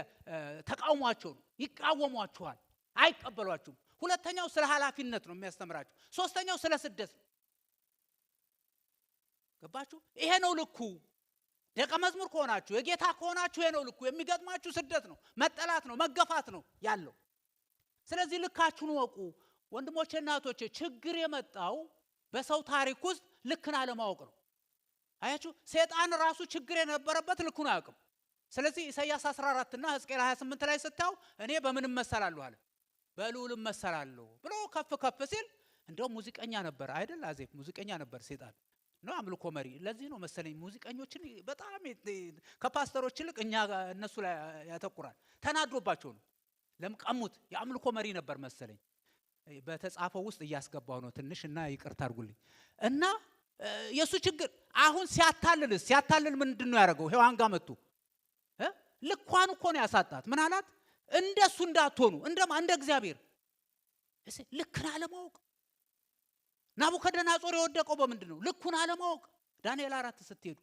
ተቃውሟቸው ነው። ይቃወሟችኋል፣ አይቀበሏችሁም። ሁለተኛው ስለ ኃላፊነት ነው የሚያስተምራችሁ። ሶስተኛው ስለ ስደት ነው። ገባችሁ? ይሄ ነው ልኩ። ደቀ መዝሙር ከሆናችሁ የጌታ ከሆናችሁ ይሄ ነው ልኩ። የሚገጥማችሁ ስደት ነው፣ መጠላት ነው፣ መገፋት ነው ያለው። ስለዚህ ልካችሁን ወቁ ወንድሞቼና እህቶቼ። ችግር የመጣው በሰው ታሪክ ውስጥ ልክን አለማወቅ ነው። አያችሁ፣ ሰይጣን ራሱ ችግር የነበረበት ልኩን አያውቅም። ስለዚህ ኢሳይያስ 14 እና ሕዝቅኤል 28 ላይ ስታዩ እኔ በምን እመሰላለሁ አለ፣ በልዑል እመሰላለሁ ብሎ ከፍ ሲል እንደው ሙዚቀኛ ነበር አይደል? አዜብ ሙዚቀኛ ነበር ሰይጣን ነው፣ አምልኮ መሪ። ለዚህ ነው መሰለኝ ሙዚቀኞችን በጣም ከፓስተሮች ይልቅ እነሱ ላይ ያተኩራል። ተናዶባቸው ነው ለምቀሙት። የአምልኮ መሪ ነበር መሰለኝ። በተጻፈው ውስጥ እያስገባው ነው ትንሽ እና ይቅርታ አድርጉልኝ። እና የሱ ችግር አሁን ሲያታልል ምንድነው ያደረገው? ሔዋን ጋር መጡ። ልኳን እኮ ነው ያሳጣት። ምን አላት? እንደሱ እንዳትሆኑ እንደ እግዚአብሔር። ልክን አለማወቅ። ናቡከደነጾር የወደቀው በምንድነው? ልኩን አለማወቅ። ዳንኤል 4 ስትሄዱ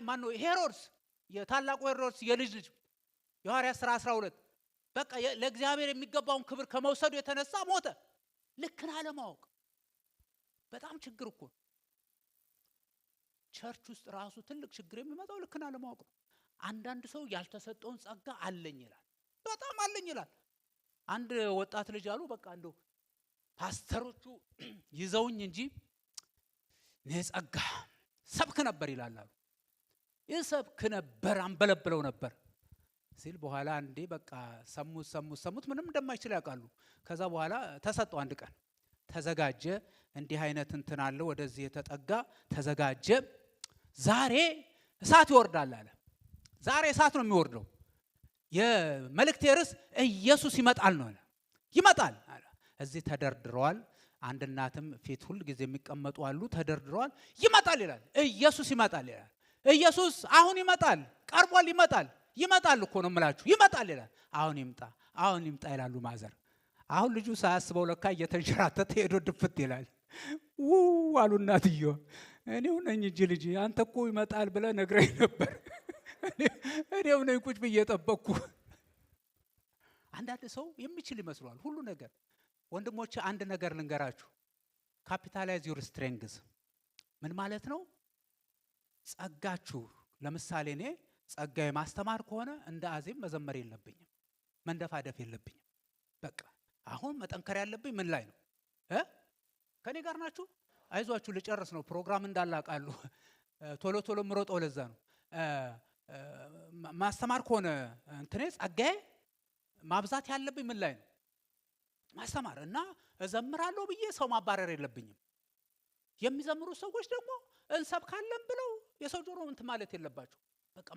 ማነው ሄሮድስ፣ የታላቁ ሄሮድስ የልጅ የሐዋርያት ሥራ 12 በቃ ለእግዚአብሔር የሚገባውን ክብር ከመውሰዱ የተነሳ ሞተ። ልክን አለማወቅ በጣም ችግር እኮ። ቸርች ውስጥ ራሱ ትልቅ ችግር የሚመጣው ልክን አለማወቅ ነው። አንዳንድ ሰው ያልተሰጠውን ጸጋ አለኝ ይላል፣ በጣም አለኝ ይላል። አንድ ወጣት ልጅ አሉ በቃ እንደው ፓስተሮቹ ይዘውኝ እንጂ ጸጋ ሰብክ ነበር ይላል። ይሰብክ ነበር፣ አንበለብለው ነበር ሲል በኋላ አንዴ በቃ ሰሙት ምንም እንደማይችል ያውቃሉ። ከዛ በኋላ ተሰጠው። አንድ ቀን ተዘጋጀ። እንዲህ አይነት እንትን አለ፣ ወደዚህ የተጠጋ ተዘጋጀ። ዛሬ እሳት ይወርዳል አለ። ዛሬ እሳት ነው የሚወርደው። የመልእክቴ ርዕስ ኢየሱስ ይመጣል ነው አለ። ይመጣል አለ። እዚህ ተደርድረዋል። አንድ እናትም ፊት ሁሉ ጊዜ የሚቀመጡ አሉ፣ ተደርድረዋል። ይመጣል ይላል። ኢየሱስ ይመጣል ይላል። ኢየሱስ አሁን ይመጣል፣ ቀርቧል፣ ይመጣል እኮ ነው የምላችሁ። ይመጣል ይላል። አሁን ይምጣ ይላሉ ማዘር። አሁን ልጁ ሳያስበው ለካ እየተንሸራተተ ሄዶ ድፍት ይላል። አሉ እናትየው። እኔው ነኝ እንጂ ልጅ አንተ እኮ ይመጣል ብለህ ነግረኝ ነበር። እኔው ነኝ ቁጭ ብዬ ጠበቅኩ። አንዳንድ ሰው የሚችል ይመስሏል ሁሉ ነገር። ወንድሞቼ አንድ ነገር ልንገራችሁ። ካፒታላይዝ ዩር ስትሬንግዝ ምን ማለት ነው? ጸጋችሁ። ለምሳሌ እኔ ጸጋዬ ማስተማር ከሆነ እንደ አዜብ መዘመር የለብኝም፣ መንደፋደፍ የለብኝም። በቃ አሁን መጠንከር ያለብኝ ምን ላይ ነው? ከኔ ጋር ናችሁ? አይዟችሁ ልጨርስ ነው። ፕሮግራም እንዳላቃሉ ቶሎ ምሮጠው ለዛ ነው። ማስተማር ከሆነ እንትኔ ጸጋዬ ማብዛት ያለብኝ ምን ላይ ነው? ማስተማር እና እዘምራለሁ ብዬ ሰው ማባረር የለብኝም። የሚዘምሩ ሰዎች ደግሞ እንሰብካለን ብለው የሰው ጆሮ እንት ማለት የለባቸው። በቃ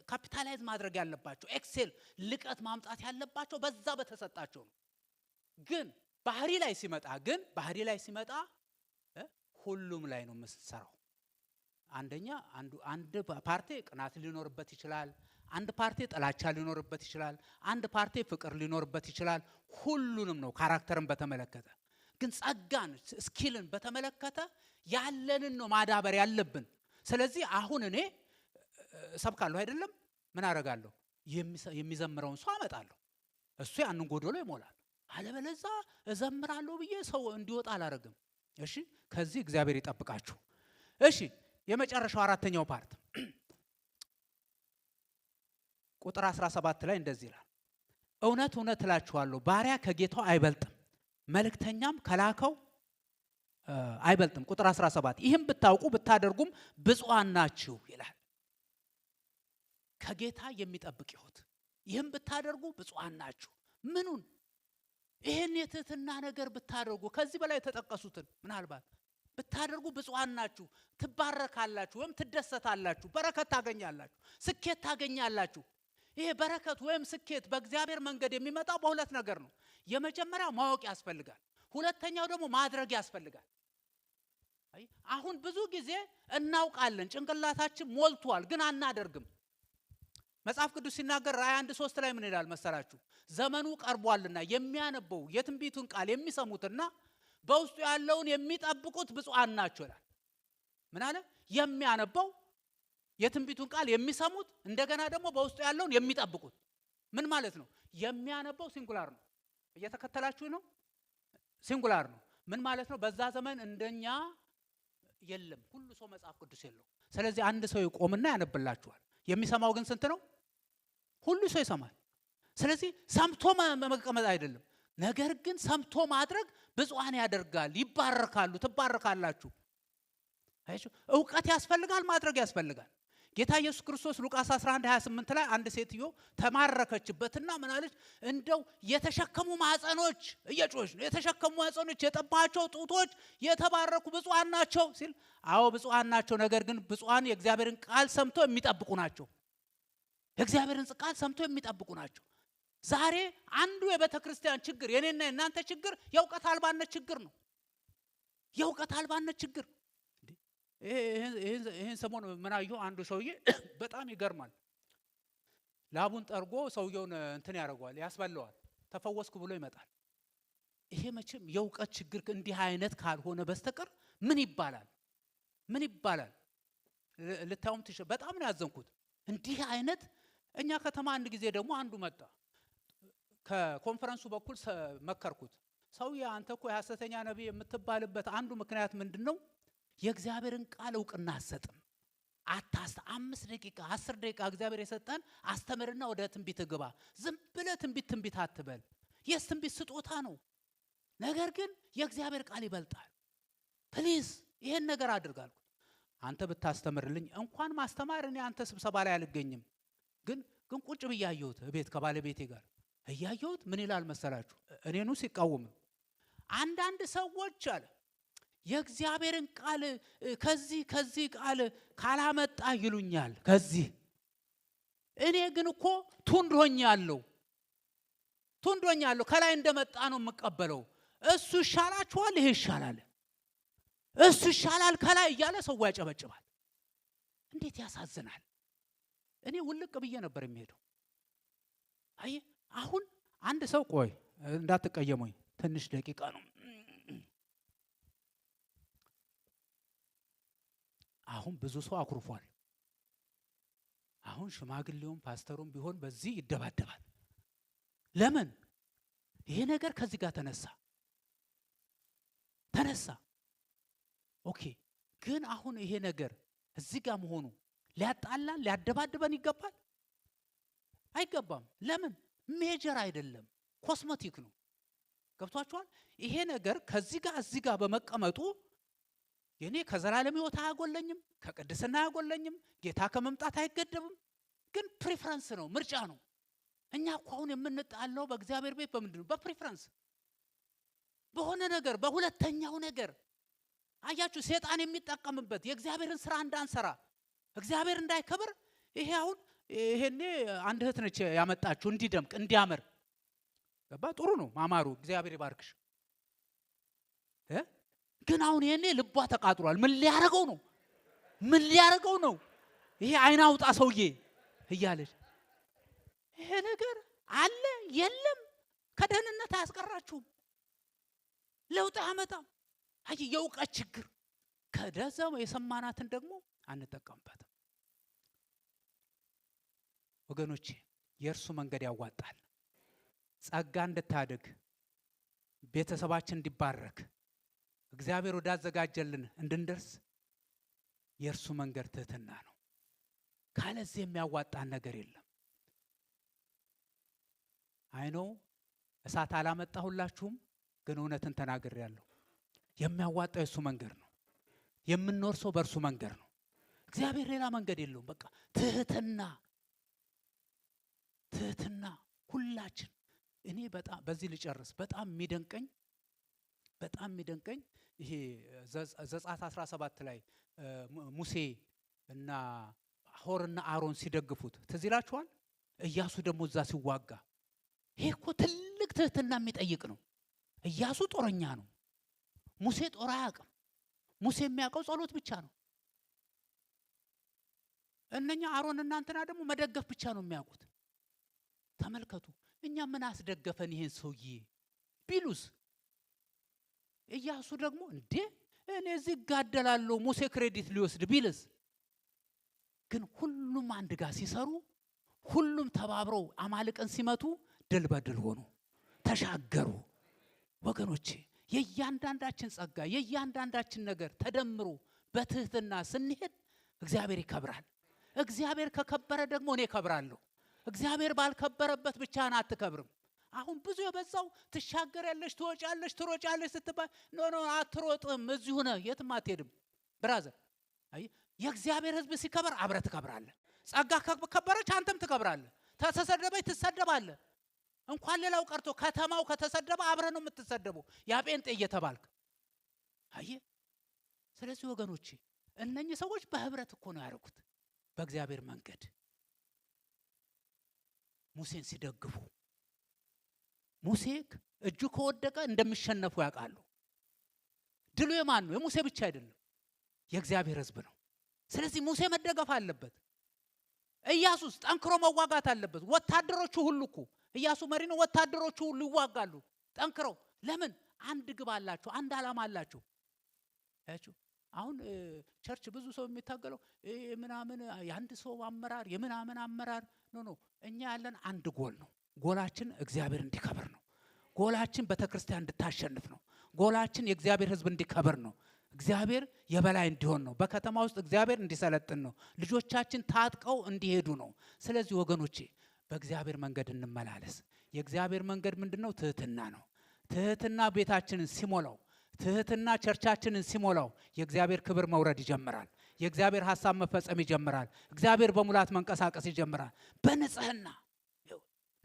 ካፒታላይዝ ማድረግ ያለባቸው ኤክሴል ልቀት ማምጣት ያለባቸው በዛ በተሰጣቸው ነው። ግን ባህሪ ላይ ሲመጣ ሁሉም ላይ ነው የምትሰራው። አንድ ፓርቲ ቅናት ሊኖርበት ይችላል፣ አንድ ፓርቲ ጥላቻ ሊኖርበት ይችላል፣ አንድ ፓርቲ ፍቅር ሊኖርበት ይችላል። ሁሉንም ነው ካራክተርን በተመለከተ። ግን ጸጋን ስኪልን በተመለከተ ያለንን ነው ማዳበር ያለብን። ስለዚህ አሁን እኔ ሰብካለሁ አይደለም፣ ምን አደርጋለሁ? የሚዘምረውን ሰው አመጣለሁ፣ እሱ ያንን ጎዶሎ ይሞላል። አለበለዛ እዘምራለሁ ብዬ ሰው እንዲወጣ አላረግም። እሺ፣ ከዚህ እግዚአብሔር ይጠብቃችሁ። እሺ፣ የመጨረሻው አራተኛው ፓርት ቁጥር 17 ላይ እንደዚህ ይላል፣ እውነት እውነት እላችኋለሁ ባሪያ ከጌታው አይበልጥም፣ መልእክተኛም ከላከው አይበልጥም። ቁጥር 17 ይህም ብታውቁ ብታደርጉም ብፁዓን ናችሁ ይላል። ከጌታ የሚጠብቅ ሕይወት ይህም ብታደርጉ ብፁዓን ናችሁ። ምኑን? ይህን የትህትና ነገር ብታደርጉ፣ ከዚህ በላይ የተጠቀሱትን ምናልባት ብታደርጉ ብፁዓን ናችሁ፣ ትባረካላችሁ ወይም ትደሰታላችሁ፣ በረከት ታገኛላችሁ፣ ስኬት ታገኛላችሁ። ይሄ በረከት ወይም ስኬት በእግዚአብሔር መንገድ የሚመጣው በሁለት ነገር ነው። የመጀመሪያው ማወቅ ያስፈልጋል፣ ሁለተኛው ደግሞ ማድረግ ያስፈልጋል። አሁን ብዙ ጊዜ እናውቃለን፣ ጭንቅላታችን ሞልቷል፣ ግን አናደርግም። መጽሐፍ ቅዱስ ሲናገር ራእይ 1:3 ላይ ምን ይላል መሰላችሁ? ዘመኑ ቀርቧልና የሚያነበው የትንቢቱን ቃል የሚሰሙትና በውስጡ ያለውን የሚጠብቁት ብፁዓን ናቸው ይላል። ምን አለ? የሚያነበው የትንቢቱን ቃል የሚሰሙት እንደገና ደግሞ በውስጡ ያለውን የሚጠብቁት። ምን ማለት ነው? የሚያነበው ሲንጉላር ነው። እየተከተላችሁ ነው? ሲንጉላር ነው። ምን ማለት ነው? በዛ ዘመን እንደኛ የለም፣ ሁሉ ሰው መጽሐፍ ቅዱስ የለው። ስለዚህ አንድ ሰው ይቆምና ያነብላችኋል። የሚሰማው ግን ስንት ነው? ሁሉ ሰው ይሰማል። ስለዚህ ሰምቶ መቀመጥ አይደለም፣ ነገር ግን ሰምቶ ማድረግ ብፁዓን ያደርጋል። ይባረካሉ፣ ትባረካላችሁ። አይሹ ዕውቀት ያስፈልጋል፣ ማድረግ ያስፈልጋል። ጌታ ኢየሱስ ክርስቶስ ሉቃስ 11:28 ላይ አንድ ሴትዮ ተማረከችበትና ምን አለች? እንደው የተሸከሙ ማዕፀኖች እየጮሽ ነው፣ የተሸከሙ ማዕፀኖች የጠባቸው ጡቶች የተባረኩ ብፁዓን ናቸው ሲል፣ አዎ ብፁዓን ናቸው፣ ነገር ግን ብፁዓን የእግዚአብሔርን ቃል ሰምቶ የሚጠብቁ ናቸው። የእግዚአብሔርን ቃል ሰምቶ የሚጠብቁ ናቸው። ዛሬ አንዱ የቤተ ክርስቲያን ችግር፣ የኔና የናንተ ችግር የእውቀት አልባነት ችግር ነው። የእውቀት አልባነት ችግር። ይሄን ሰሞን ምን አየሁ? አንዱ ሰውዬ በጣም ይገርማል። ላቡን ጠርጎ ሰውየውን እንትን ያደርገዋል፣ ያስበለዋል። ተፈወስኩ ብሎ ይመጣል። ይሄ መቼም የእውቀት ችግር እንዲህ አይነት ካልሆነ በስተቀር ምን ይባላል? ምን ይባላል? ልታውም በጣም ነው ያዘንኩት። እንዲህ አይነት እኛ ከተማ አንድ ጊዜ ደግሞ አንዱ መጣ። ከኮንፈረንሱ በኩል መከርኩት። ሰውዬ አንተ እኮ የሐሰተኛ ነቢይ የምትባልበት አንዱ ምክንያት ምንድነው? የእግዚአብሔርን ቃል ዕውቅና አትሰጥም። 5 ደቂቃ 10 ደቂቃ እግዚአብሔር የሰጠን አስተምርና ወደ ትንቢት ግባ። ዝም ብለህ ትንቢት አትበል። የትንቢት ስጦታ ነው፣ ነገር ግን የእግዚአብሔር ቃል ይበልጣል። ፕሊዝ ይሄን ነገር አድርጋለሁ። አንተ ብታስተምርልኝ እንኳን ማስተማር እኔ አንተ ስብሰባ ላይ አልገኝም፣ ግን ቁጭ ብዬ አየሁት። ቤት ከባለቤቴ ጋር እያየሁት ምን ይላል መሰላችሁ? እኔኑ ሲቃወም አንዳንድ ሰዎች አለ የእግዚአብሔርን ቃል ከዚህ ቃል ካላመጣ ይሉኛል። ከዚህ እኔ ግን እኮ ቱንዶኛለሁ ከላይ እንደመጣ ነው የምቀበለው። እሱ ይሻላችኋል፣ ይሄ ይሻላል፣ እሱ ይሻላል ከላይ እያለ ሰው ያጨበጭባል። እንዴት ያሳዝናል! እኔ ውልቅ ብዬ ነበር የሚሄደው። አይ አሁን አንድ ሰው ቆይ እንዳትቀየሙኝ ትንሽ ደቂቃ ነው። አሁን ብዙ ሰው አኩርፏል። አሁን ሽማግሌውም ፓስተሩም ቢሆን በዚህ ይደባደባል። ለምን? ይሄ ነገር ከዚህ ጋር ተነሳ። ኦኬ፣ ግን አሁን ይሄ ነገር እዚህ ጋር መሆኑ ሊያጣላን ሊያደባድበን ይገባል? አይገባም። ለምን? ሜጀር አይደለም፣ ኮስሞቲክ ነው። ገብቷችኋል? ይሄ ነገር ከዚህ ጋር እዚህ ጋር በመቀመጡ የኔ ከዘላለም ሕይወት አያጎለኝም፣ ከቅድስና አያጎለኝም፣ ጌታ ከመምጣት አይገደብም። ግን ፕሪፈረንስ ነው፣ ምርጫ ነው። እኛ እኮ አሁን የምንጣለው በእግዚአብሔር ቤት በምንድን ነው? በፕሪፈረንስ በሆነ ነገር፣ በሁለተኛው ነገር። አያችሁ፣ ሰይጣን የሚጠቀምበት የእግዚአብሔርን ስራ እንዳንሰራ፣ እግዚአብሔር እንዳይከብር። ይሄ አሁን ይሄኔ አንድ እህት ነች ያመጣችሁ እንዲደምቅ እንዲያምር። ገባ? ጥሩ ነው ማማሩ፣ እግዚአብሔር ይባርክሽ። ግን አሁን ይሄኔ ልቧ ተቃጥሏል። ምን ሊያረገው ነው? ይሄ አይን አውጣ ሰውዬ እያለች ይሄ ነገር አለ የለም፣ ከደህንነት አያስቀራችሁም፣ ለውጥ አያመጣም። አይ የእውቀት ችግር። ከደዘው የሰማናትን ደግሞ አንጠቀምበትም። ወገኖቼ የእርሱ መንገድ ያዋጣል። ጸጋ እንድታድግ፣ ቤተሰባችን እንዲባረክ፣ እግዚአብሔር ወዳዘጋጀልን እንድንደርስ የእርሱ መንገድ ትህትና ነው። ካለዚህ የሚያዋጣን ነገር የለም። አይኖ እሳት አላመጣሁላችሁም፣ ግን እውነትን ተናግሬያለሁ። የሚያዋጣው እሱ መንገድ ነው። የምንኖርሰው በእርሱ መንገድ ነው። እግዚአብሔር ሌላ መንገድ የለውም። በቃ ትህትና ሁላችን። እኔ በጣም በዚህ ልጨርስ። በጣም የሚደንቀኝ ይሄ ዘጸአት 17 ላይ ሙሴ እና ሆርና አሮን ሲደግፉት ትዝ ይላችኋል። ኢያሱ ደግሞ እዛ ሲዋጋ፣ ይሄ እኮ ትልቅ ትህትና የሚጠይቅ ነው። ኢያሱ ጦረኛ ነው። ሙሴ ጦር አያውቅም። ሙሴ የሚያውቀው ጸሎት ብቻ ነው። እነኛ አሮን እና እንትና ደግሞ መደገፍ ብቻ ነው የሚያውቁት። ተመልከቱ። እኛ ምን አስደገፈን ይሄን ሰውዬ ቢሉስ፣ ኢያሱ ደግሞ እንዴ እኔ እዚህ ጋደላለሁ ሙሴ ክሬዲት ሊወስድ ቢልስ። ግን ሁሉም አንድ ጋር ሲሰሩ፣ ሁሉም ተባብረው አማልቀን ሲመቱ ድል በድል ሆኑ፣ ተሻገሩ። ወገኖቼ የእያንዳንዳችን ጸጋ የእያንዳንዳችን ነገር ተደምሮ በትህትና ስንሄድ እግዚአብሔር ይከብራል። እግዚአብሔር ከከበረ ደግሞ እኔ ከብራለሁ። እግዚአብሔር ባልከበረበት ብቻህን አትከብርም። አሁን ብዙ የበዛው ትሻገሪያለሽ፣ ትወጫለሽ፣ ትሮጫለሽ ስትባል ኖ አትሮጥም፣ እዚሁ ነህ፣ የትም አትሄድም። ብራዘር አይ የእግዚአብሔር ሕዝብ ሲከበር አብረህ ትከብራለህ። ጸጋ ከከበረች አንተም ትከብራለህ። ተሰደበች ትሰደባለህ። እንኳን ሌላው ቀርቶ ከተማው ከተሰደበ አብረህ ነው የምትሰደበው፣ ያ ጴንጤ እየተባልክ። አይ ስለዚህ ወገኖቼ እነኚህ ሰዎች በህብረት እኮ ነው ያደረጉት በእግዚአብሔር መንገድ ሙሴን ሲደግፉ። ሙሴ እጁ ከወደቀ እንደሚሸነፉ ያውቃሉ። ድሉ የማን ነው? የሙሴ ብቻ አይደለም፣ የእግዚአብሔር ሕዝብ ነው። ስለዚህ ሙሴ መደገፍ አለበት። ኢያሱስ ጠንክሮ መዋጋት አለበት። ወታደሮቹ ሁሉ እኮ ኢያሱ መሪ ነው። ወታደሮቹ ሁሉ ይዋጋሉ ጠንክረው። ለምን? አንድ ግብ አላቸው፣ አንድ ዓላማ አላቸው። አያችሁ አሁን ቸርች ብዙ ሰው የሚታገለው ምናምን የአንድ ሰው አመራር የምናምን አመራር ኖ እኛ ያለን አንድ ጎል ነው። ጎላችን እግዚአብሔር እንዲከብር ነው። ጎላችን ቤተክርስቲያን እንድታሸንፍ ነው። ጎላችን የእግዚአብሔር ሕዝብ እንዲከብር ነው። እግዚአብሔር የበላይ እንዲሆን ነው። በከተማ ውስጥ እግዚአብሔር እንዲሰለጥን ነው። ልጆቻችን ታጥቀው እንዲሄዱ ነው። ስለዚህ ወገኖቼ በእግዚአብሔር መንገድ እንመላለስ። የእግዚአብሔር መንገድ ምንድነው? ትህትና ነው። ትህትና ቤታችንን ሲሞላው፣ ትህትና ቸርቻችንን ሲሞላው የእግዚአብሔር ክብር መውረድ ይጀምራል። የእግዚአብሔር ሐሳብ መፈጸም ይጀምራል። እግዚአብሔር በሙላት መንቀሳቀስ ይጀምራል። በንጽህና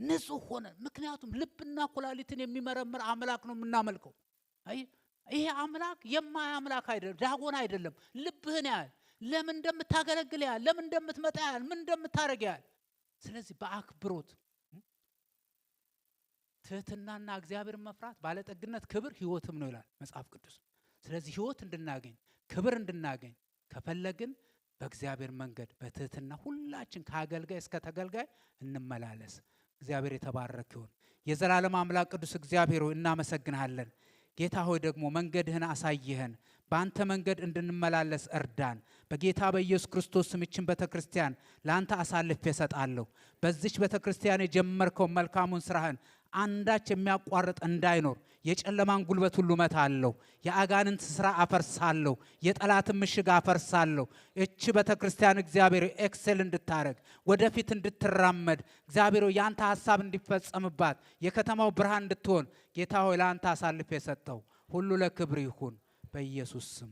ንጹህ ሆነ። ምክንያቱም ልብና ኩላሊትን የሚመረምር አምላክ ነው የምናመልከው። አይ ይሄ አምላክ የማይ አምላክ አይደለም፣ ዳጎን አይደለም። ልብህን ያያል። ለምን እንደምታገለግል ያያል። ለምን እንደምትመጣ ያያል። ምን እንደምታረግ ያያል። ስለዚህ በአክብሮት ትህትናና እግዚአብሔር መፍራት ባለጠግነት፣ ክብር ህይወትም ነው ይላል መጽሐፍ ቅዱስ። ስለዚህ ህይወት እንድናገኝ ክብር እንድናገኝ ከፈለግን በእግዚአብሔር መንገድ በትህትና ሁላችን ከአገልጋይ እስከ ተገልጋይ እንመላለስ። እግዚአብሔር የተባረከ ይሁን። የዘላለም አምላክ ቅዱስ እግዚአብሔር ሆይ እናመሰግንሃለን። ጌታ ሆይ ደግሞ መንገድህን አሳየህን። በአንተ መንገድ እንድንመላለስ እርዳን። በጌታ በኢየሱስ ክርስቶስ ስም ይህችን ቤተክርስቲያን ለአንተ አሳልፌ እሰጣለሁ። በዚች ቤተክርስቲያን የጀመርከው መልካሙን ስራህን አንዳች የሚያቋርጥ እንዳይኖር የጨለማን ጉልበት ሁሉ መታለሁ። የአጋንንት ስራ አፈርሳለሁ። የጠላትን ምሽግ አፈርሳለሁ። እቺ ቤተክርስቲያን እግዚአብሔር ኤክሴል እንድታረግ ወደፊት እንድትራመድ እግዚአብሔር ያንተ ሐሳብ እንዲፈጸምባት የከተማው ብርሃን እንድትሆን ጌታ ሆይ ለአንተ አሳልፌ ሰጠው። ሁሉ ለክብር ይሁን በኢየሱስ ስም።